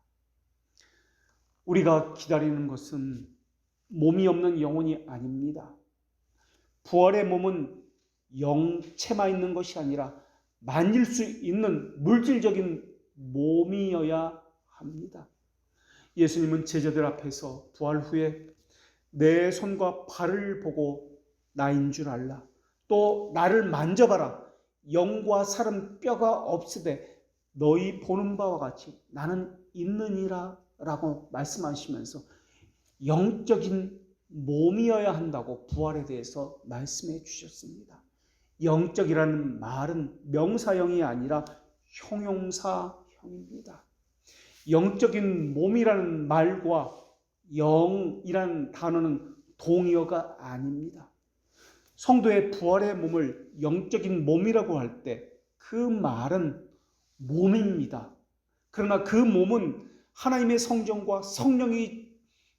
우리가 기다리는 것은 몸이 없는 영혼이 아닙니다. 부활의 몸은 영체만 있는 것이 아니라 만질 수 있는 물질적인 몸이어야 합니다. 예수님은 제자들 앞에서 부활 후에 내 손과 발을 보고 나인 줄 알라. 또 나를 만져봐라. 영과 살은 뼈가 없으되 너희 보는 바와 같이 나는 있느니라 라고 말씀하시면서 영적인 몸이어야 한다고 부활에 대해서 말씀해 주셨습니다. 영적이라는 말은 명사형이 아니라 형용사형입니다. 영적인 몸이라는 말과 영이라는 단어는 동의어가 아닙니다. 성도의 부활의 몸을 영적인 몸이라고 할 때 그 말은 몸입니다. 그러나 그 몸은 하나님의 성정과 성령이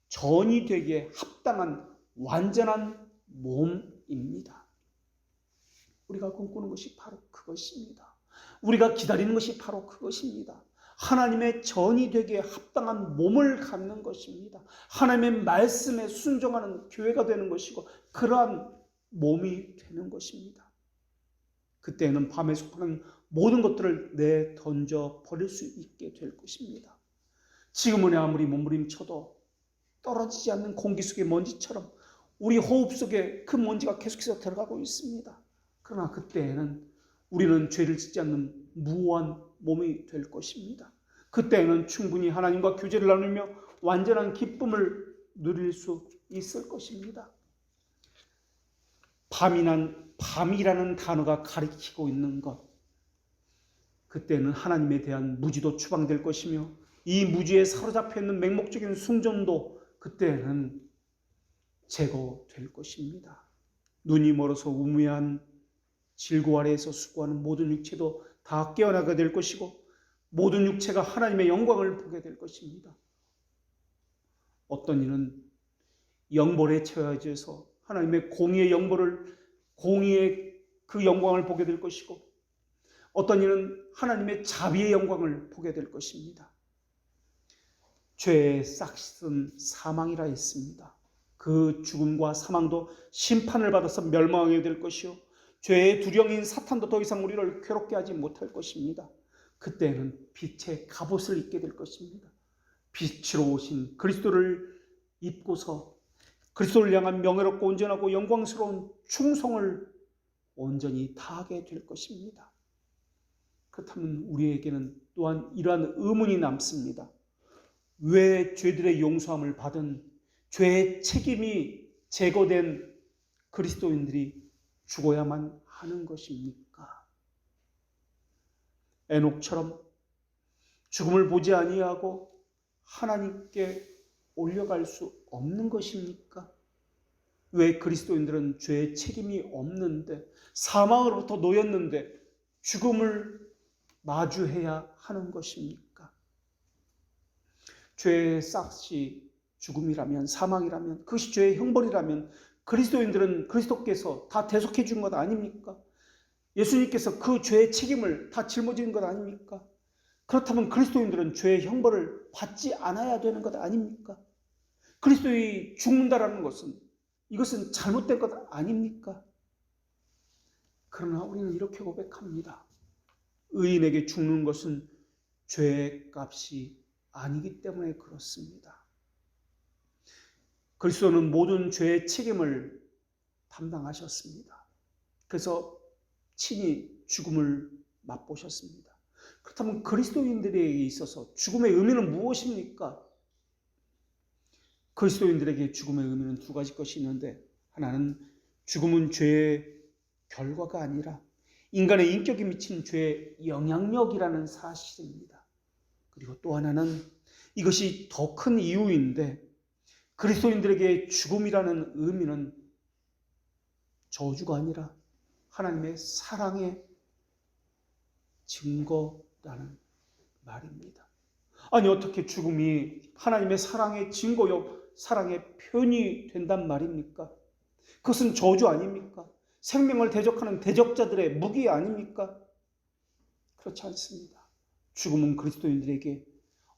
전이 되기에 합당한 완전한 몸입니다. 우리가 꿈꾸는 것이 바로 그것입니다. 우리가 기다리는 것이 바로 그것입니다. 하나님의 전이 되기에 합당한 몸을 갖는 것입니다. 하나님의 말씀에 순종하는 교회가 되는 것이고 그러한 몸이 되는 것입니다. 그때는 밤에 속하는 모든 것들을 내던져 버릴 수 있게 될 것입니다. 지금은 아무리 몸부림쳐도 떨어지지 않는 공기 속의 먼지처럼 우리 호흡 속에 그 먼지가 계속해서 들어가고 있습니다. 그러나 그때에는 우리는 죄를 짓지 않는 무한 몸이 될 것입니다. 그때에는 충분히 하나님과 교제를 나누며 완전한 기쁨을 누릴 수 있을 것입니다. 밤이라는 단어가 가리키고 있는 것, 그때는 하나님에 대한 무지도 추방될 것이며 이 무지에 사로잡혀 있는 맹목적인 순전도 그때는 제거될 것입니다. 눈이 멀어서 우매한 질고 아래에서 수고하는 모든 육체도 다 깨어나게 될 것이고 모든 육체가 하나님의 영광을 보게 될 것입니다. 어떤 이는 영벌에 처해져서 하나님의 공의의 그 영광을 보게 될 것이고 어떤 이는 하나님의 자비의 영광을 보게 될 것입니다. 죄의 싹은 사망이라 했습니다. 그 죽음과 사망도 심판을 받아서 멸망하게 될 것이요 죄의 두령인 사탄도 더 이상 우리를 괴롭게 하지 못할 것입니다. 그때는 빛의 갑옷을 입게 될 것입니다. 빛으로 오신 그리스도를 입고서 그리스도를 향한 명예롭고 온전하고 영광스러운 충성을 온전히 다하게 될 것입니다. 그렇다면 우리에게는 또한 이러한 의문이 남습니다. 왜 죄들의 용서함을 받은 죄의 책임이 제거된 그리스도인들이 죽어야만 하는 것입니까? 에녹처럼 죽음을 보지 아니하고 하나님께 올려갈 수 없는 것입니까? 왜 그리스도인들은 죄의 책임이 없는데, 사망으로부터 놓였는데 죽음을 마주해야 하는 것입니까? 죄의 싹이 죽음이라면, 사망이라면, 그것이 죄의 형벌이라면 그리스도인들은 그리스도께서 다 대속해 준 것 아닙니까? 예수님께서 그 죄의 책임을 다 짊어진 것 아닙니까? 그렇다면 그리스도인들은 죄의 형벌을 받지 않아야 되는 것 아닙니까? 그리스도의 죽는다라는 것은, 이것은 잘못된 것 아닙니까? 그러나 우리는 이렇게 고백합니다. 의인에게 죽는 것은 죄의 값이 아니기 때문에 그렇습니다. 그리스도는 모든 죄의 책임을 담당하셨습니다. 그래서 친히 죽음을 맛보셨습니다. 그렇다면 그리스도인들에게 있어서 죽음의 의미는 무엇입니까? 그리스도인들에게 죽음의 의미는 두 가지 것이 있는데, 하나는 죽음은 죄의 결과가 아니라 인간의 인격에 미친 죄의 영향력이라는 사실입니다. 그리고 또 하나는, 이것이 더 큰 이유인데, 그리스도인들에게 죽음이라는 의미는 저주가 아니라 하나님의 사랑의 증거라는 말입니다. 아니, 어떻게 죽음이 하나님의 사랑의 증거요, 사랑의 표현이 된단 말입니까? 그것은 저주 아닙니까? 생명을 대적하는 대적자들의 무기 아닙니까? 그렇지 않습니다. 죽음은 그리스도인들에게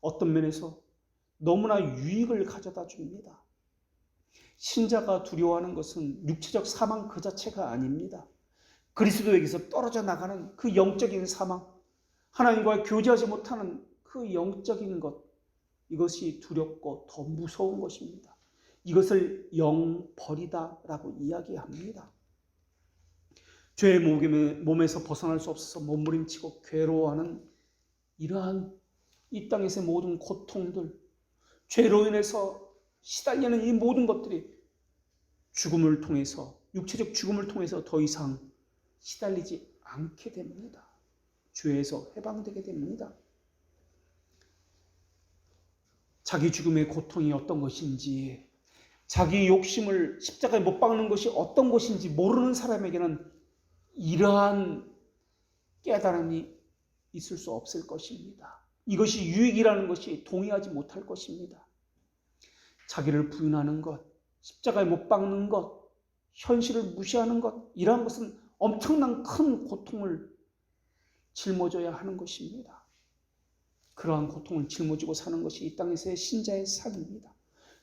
어떤 면에서 너무나 유익을 가져다 줍니다. 신자가 두려워하는 것은 육체적 사망 그 자체가 아닙니다. 그리스도에게서 떨어져 나가는 그 영적인 사망, 하나님과 교제하지 못하는 그 영적인 것, 이것이 두렵고 더 무서운 것입니다. 이것을 영벌이다라고 이야기합니다. 죄의 몸에서 벗어날 수 없어서 몸부림치고 괴로워하는 이러한 이 땅에서의 모든 고통들, 죄로 인해서 시달리는 이 모든 것들이 죽음을 통해서, 육체적 죽음을 통해서 더 이상 시달리지 않게 됩니다. 죄에서 해방되게 됩니다. 자기 죽음의 고통이 어떤 것인지, 자기 욕심을 십자가에 못 박는 것이 어떤 것인지 모르는 사람에게는 이러한 깨달음이 있을 수 없을 것입니다. 이것이 유익이라는 것이 동의하지 못할 것입니다. 자기를 부인하는 것, 십자가에 못 박는 것, 현실을 무시하는 것, 이러한 것은 엄청난 큰 고통을 짊어져야 하는 것입니다. 그러한 고통을 짊어지고 사는 것이 이 땅에서의 신자의 삶입니다.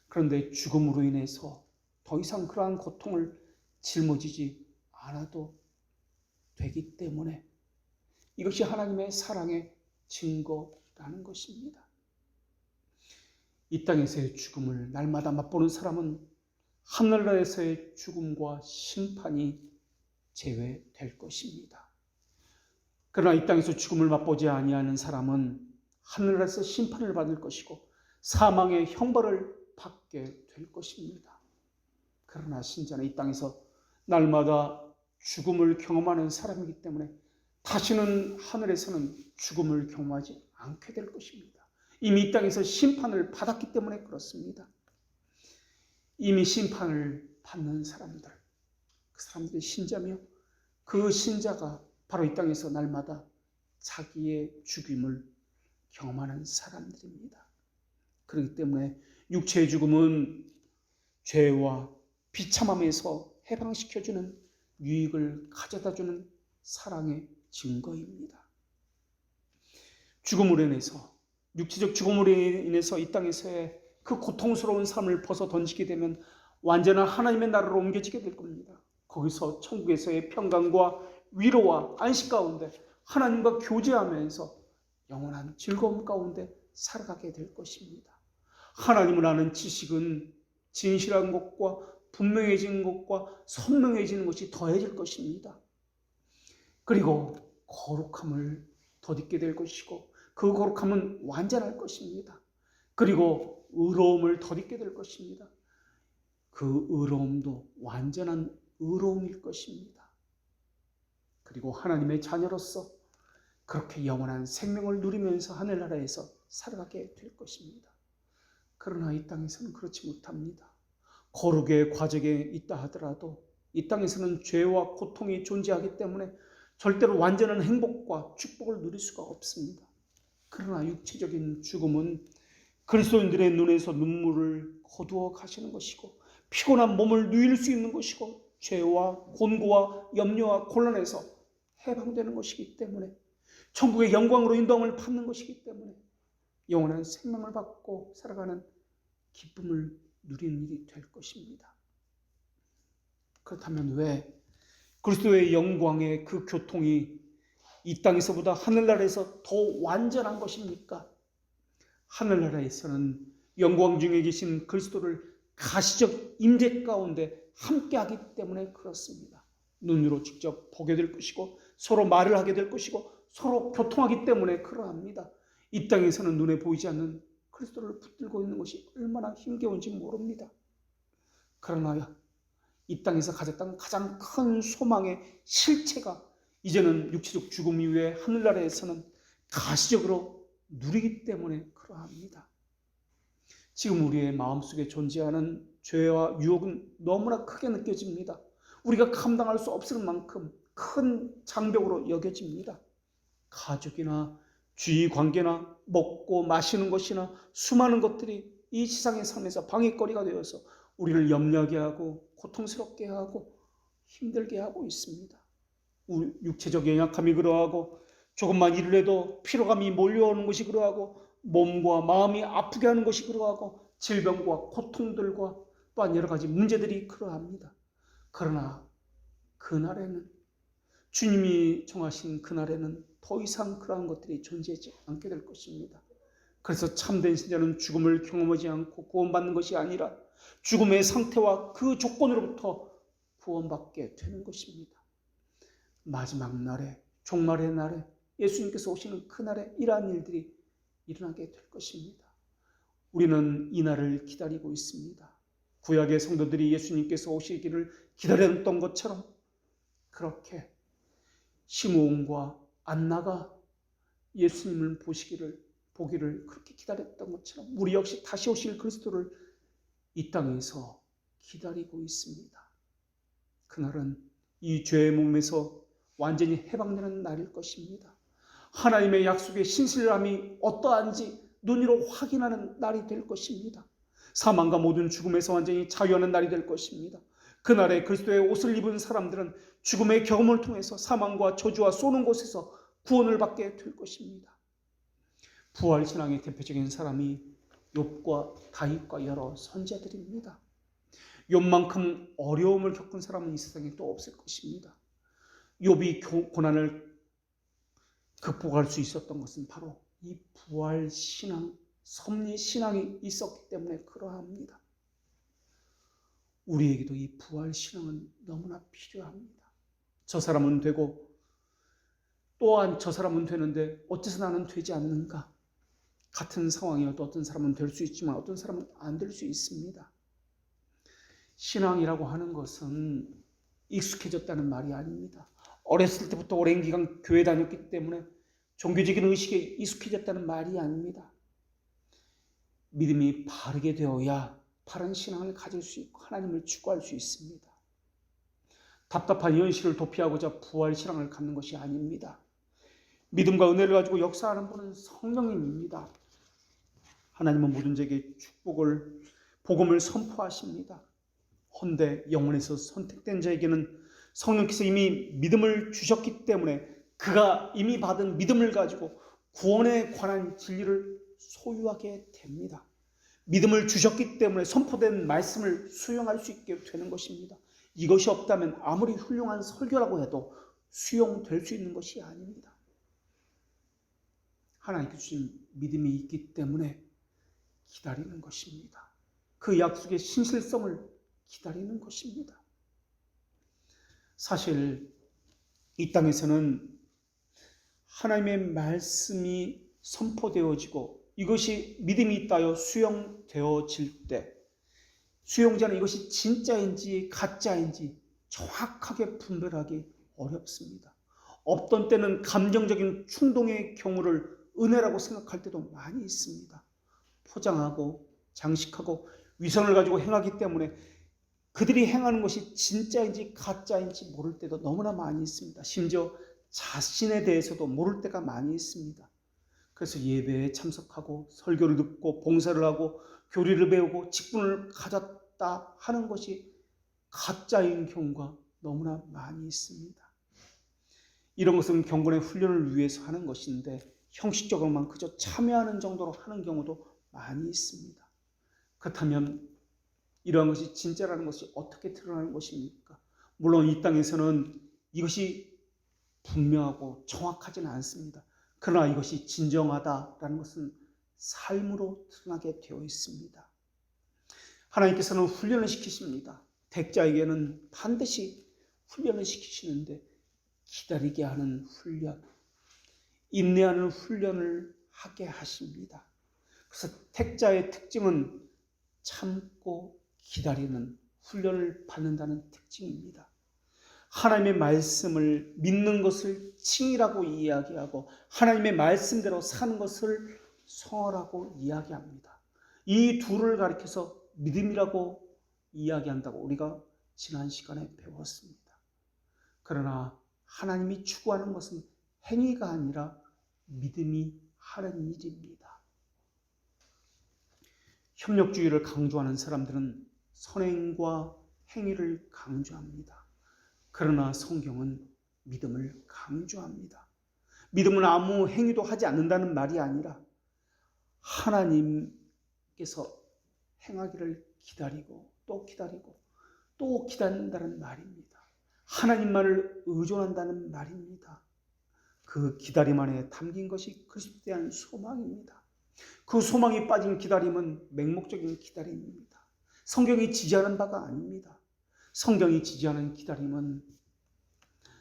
그런데 죽음으로 인해서 더 이상 그러한 고통을 짊어지지 않아도 되기 때문에 이것이 하나님의 사랑의 증거라는 것입니다. 이 땅에서의 죽음을 날마다 맛보는 사람은 하늘나라에서의 죽음과 심판이 제외될 것입니다. 그러나 이 땅에서 죽음을 맛보지 아니하는 사람은 하늘나라에서 심판을 받을 것이고 사망의 형벌을 받게 될 것입니다. 그러나 신자는 이 땅에서 날마다 죽음을 경험하는 사람이기 때문에 다시는 하늘에서는 죽음을 경험하지 않게 될 것입니다. 이미 이 땅에서 심판을 받았기 때문에 그렇습니다. 이미 심판을 받는 사람들, 그 사람들이 신자며 그 신자가 바로 이 땅에서 날마다 자기의 죽임을 경험하는 사람들입니다. 그렇기 때문에 육체의 죽음은 죄와 비참함에서 해방시켜주는 유익을 가져다주는 사랑의 증거입니다. 죽음으로 인해서, 육체적 죽음으로 인해서 이 땅에서의 그 고통스러운 삶을 벗어 던지게 되면 완전한 하나님의 나라로 옮겨지게 될 겁니다. 거기서 천국에서의 평강과 위로와 안식 가운데 하나님과 교제하면서 영원한 즐거움 가운데 살아가게 될 것입니다. 하나님을 아는 지식은 진실한 것과 분명해진 것과 선명해지는 것이 더해질 것입니다. 그리고 거룩함을 덧입게 될 것이고 그 거룩함은 완전할 것입니다. 그리고 의로움을 덧입게 될 것입니다. 그 의로움도 완전한 의로움일 것입니다. 그리고 하나님의 자녀로서 그렇게 영원한 생명을 누리면서 하늘나라에서 살아가게 될 것입니다. 그러나 이 땅에서는 그렇지 못합니다. 거룩의 과정에 있다 하더라도 이 땅에서는 죄와 고통이 존재하기 때문에 절대로 완전한 행복과 축복을 누릴 수가 없습니다. 그러나 육체적인 죽음은 그리스도인들의 눈에서 눈물을 거두어 가시는 것이고 피곤한 몸을 누일 수 있는 것이고 죄와 곤고와 염려와 곤란에서 해방되는 것이기 때문에 천국의 영광으로 인도함을 받는 것이기 때문에 영원한 생명을 받고 살아가는 기쁨을 누리는 일이 될 것입니다. 그렇다면 왜 그리스도의 영광의 그 교통이 이 땅에서보다 하늘나라에서 더 완전한 것입니까? 하늘나라에서는 영광 중에 계신 그리스도를 가시적 임재 가운데 함께하기 때문에 그렇습니다. 눈으로 직접 보게 될 것이고 서로 말을 하게 될 것이고 서로 교통하기 때문에 그러합니다. 이 땅에서는 눈에 보이지 않는 그리스도를 붙들고 있는 것이 얼마나 힘겨운지 모릅니다. 그러나 이 땅에서 가졌던 가장 큰 소망의 실체가 이제는 육체적 죽음 이후에 하늘나라에서는 가시적으로 누리기 때문에 그러합니다. 지금 우리의 마음속에 존재하는 죄와 유혹은 너무나 크게 느껴집니다. 우리가 감당할 수 없을 만큼 큰 장벽으로 여겨집니다. 가족이나 주위 관계나 먹고 마시는 것이나 수많은 것들이 이 세상의 삶에서 방해거리가 되어서 우리를 염려하게 하고 고통스럽게 하고 힘들게 하고 있습니다. 육체적 연약함이 그러하고 조금만 일을 해도 피로감이 몰려오는 것이 그러하고 몸과 마음이 아프게 하는 것이 그러하고 질병과 고통들과 또한 여러 가지 문제들이 그러합니다. 그러나 그날에는 주님이 정하신 그날에는 더 이상 그러한 것들이 존재하지 않게 될 것입니다. 그래서 참된 신자는 죽음을 경험하지 않고 구원받는 것이 아니라 죽음의 상태와 그 조건으로부터 구원받게 되는 것입니다. 마지막 날에, 종말의 날에 예수님께서 오시는 그날에 이러한 일들이 일어나게 될 것입니다. 우리는 이 날을 기다리고 있습니다. 구약의 성도들이 예수님께서 오시기를 기다렸던 것처럼 그렇게 시므온과 안나가 예수님을 보기를 그렇게 기다렸던 것처럼 우리 역시 다시 오실 그리스도를 이 땅에서 기다리고 있습니다. 그날은 이 죄의 몸에서 완전히 해방되는 날일 것입니다. 하나님의 약속의 신실함이 어떠한지 눈으로 확인하는 날이 될 것입니다. 사망과 모든 죽음에서 완전히 자유하는 날이 될 것입니다. 그날에 그리스도의 옷을 입은 사람들은 죽음의 경험을 통해서 사망과 저주와 쏘는 곳에서 구원을 받게 될 것입니다. 부활신앙의 대표적인 사람이 욥과 다윗과 여러 선지자들입니다. 욥만큼 어려움을 겪은 사람은 이 세상에 또 없을 것입니다. 욥이 고난을 극복할 수 있었던 것은 바로 이 부활신앙, 섭리신앙이 있었기 때문에 그러합니다. 우리에게도 이 부활신앙은 너무나 필요합니다. 저 사람은 되고 또한 저 사람은 되는데 어째서 나는 되지 않는가? 같은 상황이어도 어떤 사람은 될 수 있지만 어떤 사람은 안 될 수 있습니다. 신앙이라고 하는 것은 익숙해졌다는 말이 아닙니다. 어렸을 때부터 오랜 기간 교회 다녔기 때문에 종교적인 의식에 익숙해졌다는 말이 아닙니다. 믿음이 바르게 되어야 바른 신앙을 가질 수 있고 하나님을 추구할 수 있습니다. 답답한 현실을 도피하고자 부활 신앙을 갖는 것이 아닙니다. 믿음과 은혜를 가지고 역사하는 분은 성령님입니다. 하나님은 모든 자에게 복음을 선포하십니다. 헌데 영혼에서 선택된 자에게는 성령께서 이미 믿음을 주셨기 때문에 그가 이미 받은 믿음을 가지고 구원에 관한 진리를 소유하게 됩니다. 믿음을 주셨기 때문에 선포된 말씀을 수용할 수 있게 되는 것입니다. 이것이 없다면 아무리 훌륭한 설교라고 해도 수용될 수 있는 것이 아닙니다. 하나님께 주신 믿음이 있기 때문에 기다리는 것입니다. 그 약속의 신실성을 기다리는 것입니다. 사실 이 땅에서는 하나님의 말씀이 선포되어지고 이것이 믿음이 있다여 수용되어질 때 수용자는 이것이 진짜인지 가짜인지 정확하게 분별하기 어렵습니다. 어떤 때는 감정적인 충동의 경우를 은혜라고 생각할 때도 많이 있습니다. 포장하고 장식하고 위선을 가지고 행하기 때문에 그들이 행하는 것이 진짜인지 가짜인지 모를 때도 너무나 많이 있습니다. 심지어 자신에 대해서도 모를 때가 많이 있습니다. 그래서 예배에 참석하고 설교를 듣고 봉사를 하고 교리를 배우고 직분을 가졌다 하는 것이 가짜인 경우가 너무나 많이 있습니다. 이런 것은 경건의 훈련을 위해서 하는 것인데 형식적으로만 그저 참여하는 정도로 하는 경우도 많이 있습니다. 그렇다면 이러한 것이 진짜라는 것이 어떻게 드러나는 것입니까? 물론 이 땅에서는 이것이 분명하고 정확하지는 않습니다. 그러나 이것이 진정하다라는 것은 삶으로 드러나게 되어 있습니다. 하나님께서는 훈련을 시키십니다. 택자에게는 반드시 훈련을 시키시는데 기다리게 하는 훈련, 인내하는 훈련을 하게 하십니다. 그래서 택자의 특징은 참고 기다리는 훈련을 받는다는 특징입니다. 하나님의 말씀을 믿는 것을 칭의라고 이야기하고 하나님의 말씀대로 사는 것을 성화라고 이야기합니다. 이 둘을 가리켜서 믿음이라고 이야기한다고 우리가 지난 시간에 배웠습니다. 그러나 하나님이 추구하는 것은 행위가 아니라 믿음이 하는 일입니다. 협력주의를 강조하는 사람들은 선행과 행위를 강조합니다. 그러나 성경은 믿음을 강조합니다. 믿음은 아무 행위도 하지 않는다는 말이 아니라 하나님께서 행하기를 기다리고 또 기다리고 또 기다린다는 말입니다. 하나님만을 의존한다는 말입니다. 그 기다림 안에 담긴 것이 그리스도에 대한 소망입니다. 그 소망이 빠진 기다림은 맹목적인 기다림입니다. 성경이 지지하는 바가 아닙니다. 성경이 지지하는 기다림은,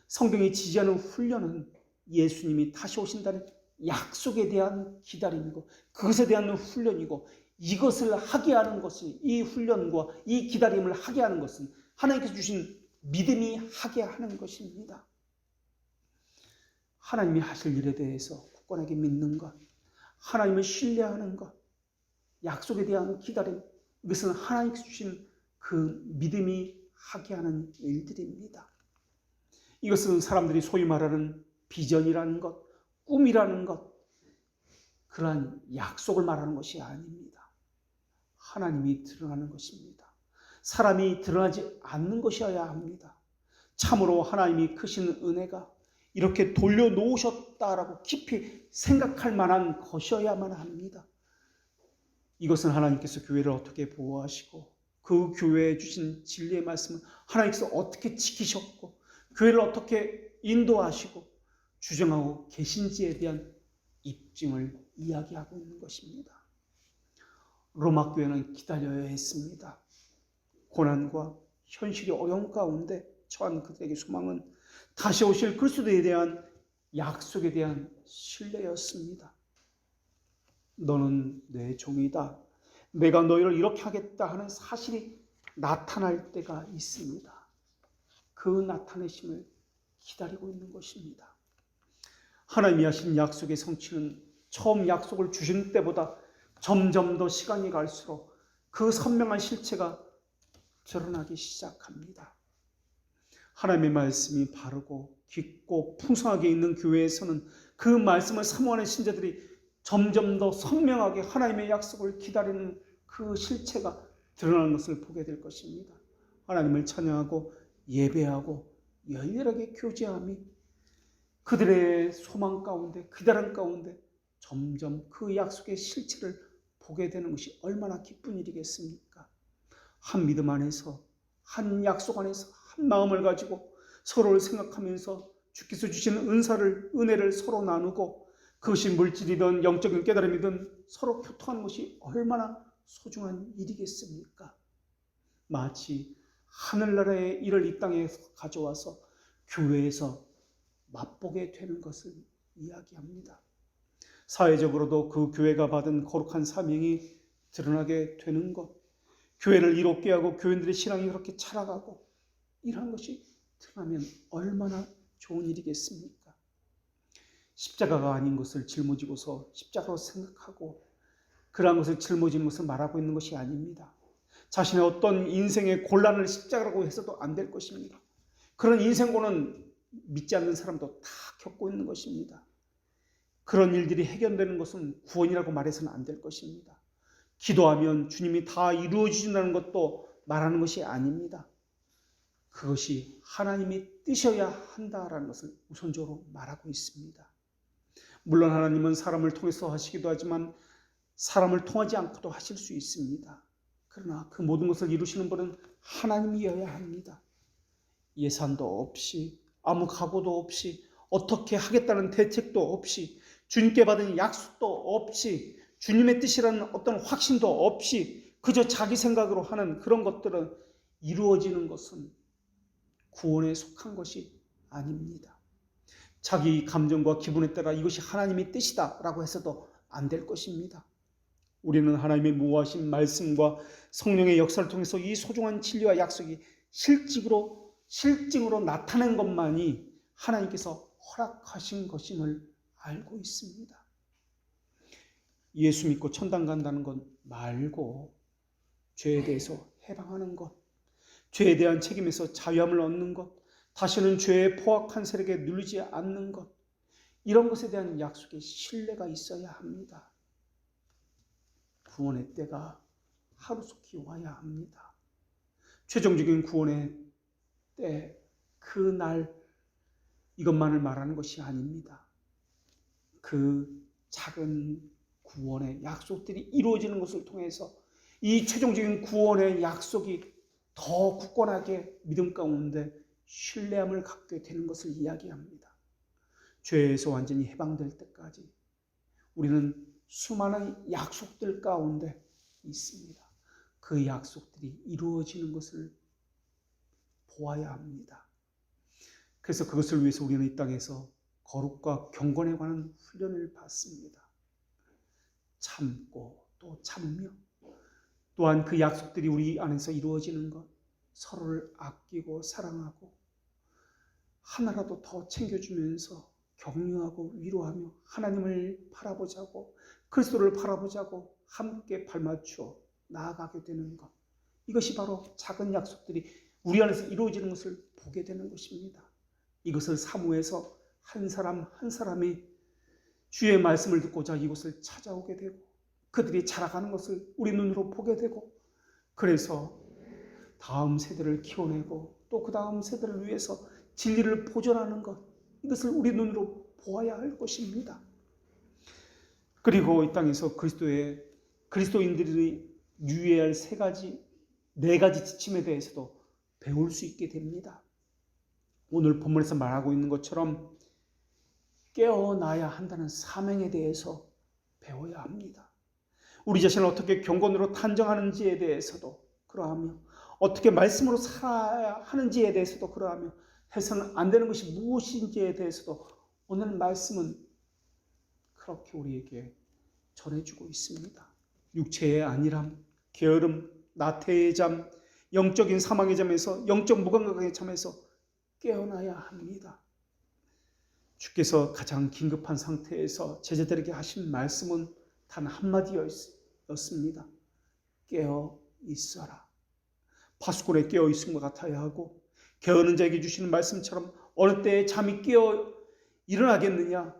성경이 지지하는 훈련은 예수님이 다시 오신다는 약속에 대한 기다림이고 그것에 대한 훈련이고, 이것을 하게 하는 것이, 이 훈련과 이 기다림을 하게 하는 것은 하나님께서 주신 믿음이 하게 하는 것입니다. 하나님이 하실 일에 대해서 굳건하게 믿는 것, 하나님을 신뢰하는 것, 약속에 대한 기다림, 이것은 하나님께서 주신 그 믿음이 하게 하는 일들입니다. 이것은 사람들이 소위 말하는 비전이라는 것, 꿈이라는 것, 그러한 약속을 말하는 것이 아닙니다. 하나님이 드러나는 것입니다. 사람이 드러나지 않는 것이어야 합니다. 참으로 하나님이 크신 은혜가 이렇게 돌려놓으셨다라고 깊이 생각할 만한 것이어야만 합니다. 이것은 하나님께서 교회를 어떻게 보호하시고 그 교회에 주신 진리의 말씀을 하나님께서 어떻게 지키셨고 교회를 어떻게 인도하시고 주정하고 계신지에 대한 입증을 이야기하고 있는 것입니다. 로마 교회는 기다려야 했습니다. 고난과 현실이 어려운 가운데 처한 그들에게 소망은 다시 오실 그리스도에 대한 약속에 대한 신뢰였습니다. 너는 내 종이다. 내가 너희를 이렇게 하겠다 하는 사실이 나타날 때가 있습니다. 그 나타내심을 기다리고 있는 것입니다. 하나님이 하신 약속의 성취는 처음 약속을 주신 때보다 점점 더 시간이 갈수록 그 선명한 실체가 드러나기 시작합니다. 하나님의 말씀이 바르고 깊고 풍성하게 있는 교회에서는 그 말씀을 사모하는 신자들이 점점 더 선명하게 하나님의 약속을 기다리는 그 실체가 드러나는 것을 보게 될 것입니다. 하나님을 찬양하고 예배하고 열렬하게 교제함이 그들의 소망 가운데, 기다림 가운데 점점 그 약속의 실체를 보게 되는 것이 얼마나 기쁜 일이겠습니까? 한 믿음 안에서, 한 약속 안에서, 한 마음을 가지고 서로를 생각하면서 주께서 주시는 은혜를 서로 나누고 그것이 물질이든 영적인 깨달음이든 서로 교통하는 것이 얼마나 소중한 일이겠습니까? 마치 하늘나라의 일을 이 땅에 가져와서 교회에서 맛보게 되는 것을 이야기합니다. 사회적으로도 그 교회가 받은 거룩한 사명이 드러나게 되는 것, 교회를 이롭게 하고 교인들의 신앙이 그렇게 자라가고 이러한 것이 드러나면 얼마나 좋은 일이겠습니까? 십자가가 아닌 것을 짊어지고서 십자가로 생각하고 그러한 것을 짊어지는 것을 말하고 있는 것이 아닙니다. 자신의 어떤 인생의 곤란을 십자가라고 해서도 안 될 것입니다. 그런 인생고는 믿지 않는 사람도 다 겪고 있는 것입니다. 그런 일들이 해결되는 것은 구원이라고 말해서는 안 될 것입니다. 기도하면 주님이 다 이루어지신다는 것도 말하는 것이 아닙니다. 그것이 하나님이 뜻이어야 한다라는 것을 우선적으로 말하고 있습니다. 물론 하나님은 사람을 통해서 하시기도 하지만 사람을 통하지 않고도 하실 수 있습니다. 그러나 그 모든 것을 이루시는 분은 하나님이어야 합니다. 예산도 없이 아무 각오도 없이 어떻게 하겠다는 대책도 없이 주님께 받은 약속도 없이 주님의 뜻이라는 어떤 확신도 없이 그저 자기 생각으로 하는 그런 것들은 이루어지는 것은 구원에 속한 것이 아닙니다. 자기 감정과 기분에 따라 이것이 하나님의 뜻이다라고 해서도 안 될 것입니다. 우리는 하나님의 무하신 말씀과 성령의 역사를 통해서 이 소중한 진리와 약속이 실증으로 나타낸 것만이 하나님께서 허락하신 것임을 알고 있습니다. 예수 믿고 천당 간다는 것 말고 죄에 대해서 해방하는 것, 죄에 대한 책임에서 자유함을 얻는 것, 다시는 죄의 포악한 세력에 눌리지 않는 것, 이런 것에 대한 약속에 신뢰가 있어야 합니다. 구원의 때가 하루속히 와야 합니다. 최종적인 구원의 때, 그날, 이것만을 말하는 것이 아닙니다. 그 작은 구원의 약속들이 이루어지는 것을 통해서 이 최종적인 구원의 약속이 더 굳건하게 믿음 가운데 신뢰함을 갖게 되는 것을 이야기합니다. 죄에서 완전히 해방될 때까지 우리는 수많은 약속들 가운데 있습니다. 그 약속들이 이루어지는 것을 보아야 합니다. 그래서 그것을 위해서 우리는 이 땅에서 거룩과 경건에 관한 훈련을 받습니다. 참고 또 참으며 또한 그 약속들이 우리 안에서 이루어지는 것, 서로를 아끼고 사랑하고 하나라도 더 챙겨주면서 격려하고 위로하며 하나님을 바라보자고 그리스도를 바라보자고 함께 발맞추어 나아가게 되는 것, 이것이 바로 작은 약속들이 우리 안에서 이루어지는 것을 보게 되는 것입니다. 이것을 사모해서 한 사람 한 사람이 주의 말씀을 듣고자 이곳을 찾아오게 되고 그들이 자라가는 것을 우리 눈으로 보게 되고 그래서 다음 세대를 키워내고 또 그 다음 세대를 위해서 진리를 보존하는 것, 이것을 우리 눈으로 보아야 할 것입니다. 그리고 이 땅에서 그리스도인들이 유의해야 할 네 가지 지침에 대해서도 배울 수 있게 됩니다. 오늘 본문에서 말하고 있는 것처럼 깨어나야 한다는 사명에 대해서 배워야 합니다. 우리 자신을 어떻게 경건으로 탄정하는지에 대해서도 그러하며 어떻게 말씀으로 살아야 하는지에 대해서도 그러하며 해서는 안 되는 것이 무엇인지에 대해서도 오늘 말씀은 그렇게 우리에게 전해주고 있습니다. 육체의 안일함, 게으름, 나태의 잠, 영적인 사망의 잠에서 영적 무감각의 잠에서 깨어나야 합니다. 주께서 가장 긴급한 상태에서 제자들에게 하신 말씀은 단 한마디였습니다. 깨어 있어라. 파수꾼에 깨어 있음과 같아야 하고 게으른 자에게 주시는 말씀처럼 어느 때에 잠이 깨어 일어나겠느냐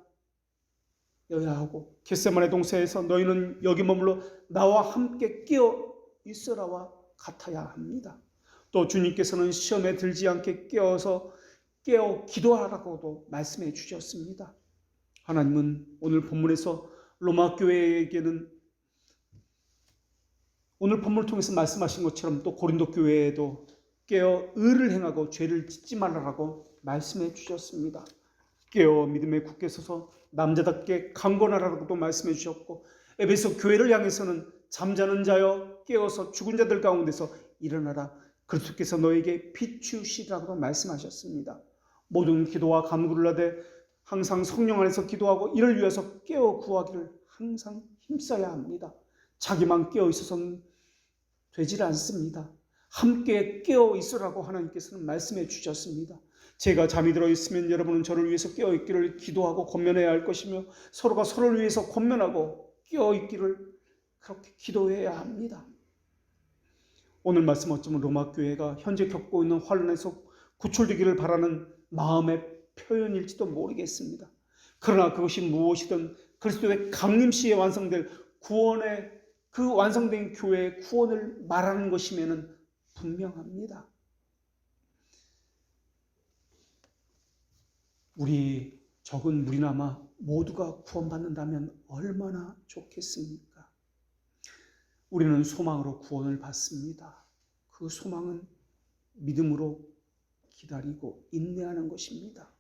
여야 하고 겟세마네 동산에서 너희는 여기 머물러 나와 함께 깨어 있어라와 같아야 합니다. 또 주님께서는 시험에 들지 않게 깨어 기도하라고도 말씀해 주셨습니다. 하나님은 오늘 본문에서 로마 교회에게는 오늘 본문을 통해서 말씀하신 것처럼 또 고린도 교회에도 깨어 의를 행하고 죄를 짓지 말라라고 말씀해 주셨습니다. 깨어 믿음에 굳게 서서 남자답게 강건하라고도 말씀해 주셨고 에베소 교회를 향해서는 잠자는 자여 깨어서 죽은 자들 가운데서 일어나라. 그리스도께서 너에게 비추시라고도 말씀하셨습니다. 모든 기도와 간구를 하되 항상 성령 안에서 기도하고 이를 위해서 깨어 구하기를 항상 힘써야 합니다. 자기만 깨어 있어서는 되질 않습니다. 함께 깨어 있으라고 하나님께서는 말씀해 주셨습니다. 제가 잠이 들어 있으면 여러분은 저를 위해서 깨어 있기를 기도하고 권면해야 할 것이며 서로가 서로를 위해서 권면하고 깨어 있기를 그렇게 기도해야 합니다. 오늘 말씀 어쩌면 로마 교회가 현재 겪고 있는 환난에서 구출되기를 바라는 마음의 표현일지도 모르겠습니다. 그러나 그것이 무엇이든 그리스도의 강림시에 완성될 구원의 그 완성된 교회의 구원을 말하는 것이면 분명합니다. 우리 적은 무리나마 모두가 구원받는다면 얼마나 좋겠습니까? 우리는 소망으로 구원을 받습니다. 그 소망은 믿음으로 기다리고 인내하는 것입니다.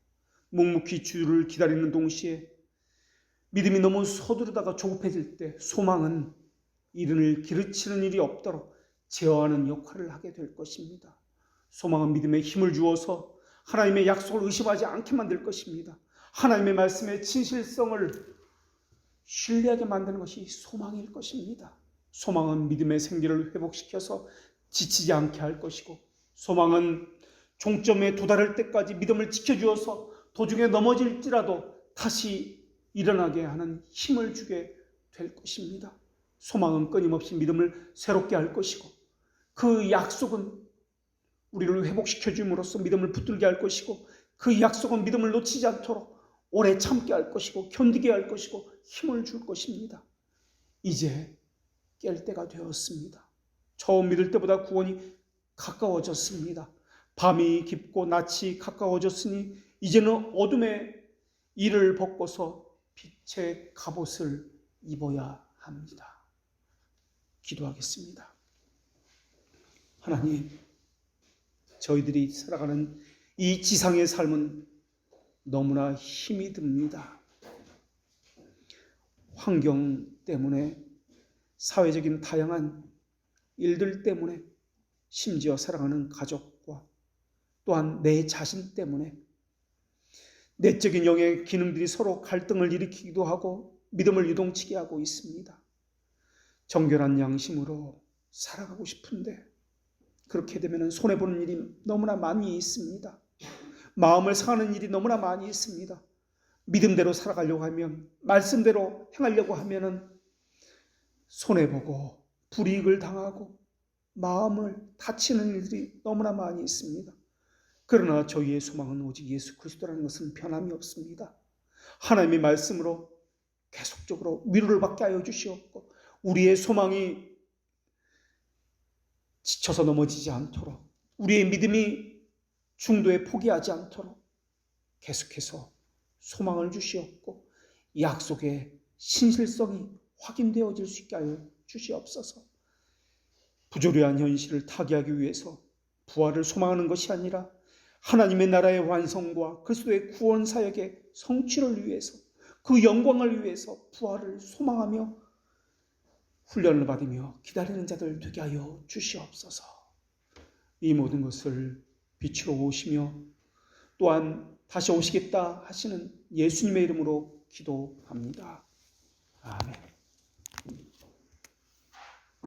묵묵히 주를 기다리는 동시에 믿음이 너무 서두르다가 조급해질 때 소망은 이른을 기르치는 일이 없도록 제어하는 역할을 하게 될 것입니다. 소망은 믿음에 힘을 주어서 하나님의 약속을 의심하지 않게 만들 것입니다. 하나님의 말씀의 진실성을 신뢰하게 만드는 것이 소망일 것입니다. 소망은 믿음의 생기를 회복시켜서 지치지 않게 할 것이고, 소망은 종점에 도달할 때까지 믿음을 지켜주어서 도중에 넘어질지라도 다시 일어나게 하는 힘을 주게 될 것입니다. 소망은 끊임없이 믿음을 새롭게 할 것이고, 그 약속은 우리를 회복시켜 줌으로써 믿음을 붙들게 할 것이고, 그 약속은 믿음을 놓치지 않도록 오래 참게 할 것이고 견디게 할 것이고 힘을 줄 것입니다. 이제 깰 때가 되었습니다. 처음 믿을 때보다 구원이 가까워졌습니다. 밤이 깊고 낮이 가까워졌으니 이제는 어둠의 이를 벗고서 빛의 갑옷을 입어야 합니다. 기도하겠습니다. 하나님, 저희들이 살아가는 이 지상의 삶은 너무나 힘이 듭니다. 환경 때문에, 사회적인 다양한 일들 때문에, 심지어 사랑하는 가족과 또한 내 자신 때문에 내적인 영의 기능들이 서로 갈등을 일으키기도 하고 믿음을 유동치게 하고 있습니다. 정결한 양심으로 살아가고 싶은데 그렇게 되면 손해보는 일이 너무나 많이 있습니다. 마음을 상하는 일이 너무나 많이 있습니다. 믿음대로 살아가려고 하면, 말씀대로 행하려고 하면 손해보고 불이익을 당하고 마음을 다치는 일들이 너무나 많이 있습니다. 그러나 저희의 소망은 오직 예수 그리스도라는 것은 변함이 없습니다. 하나님의 말씀으로 계속적으로 위로를 받게 하여 주시옵고, 우리의 소망이 지쳐서 넘어지지 않도록, 우리의 믿음이 중도에 포기하지 않도록 계속해서 소망을 주시옵고 약속의 신실성이 확인되어질 수 있게 하여 주시옵소서. 부조리한 현실을 타개하기 위해서 부활을 소망하는 것이 아니라 하나님의 나라의 완성과 그리스도의 구원 사역의 성취를 위해서, 그 영광을 위해서 부활을 소망하며 훈련을 받으며 기다리는 자들 되게 하여 주시옵소서. 이 모든 것을 빛으로 오시며 또한 다시 오시겠다 하시는 예수님의 이름으로 기도합니다. 아멘.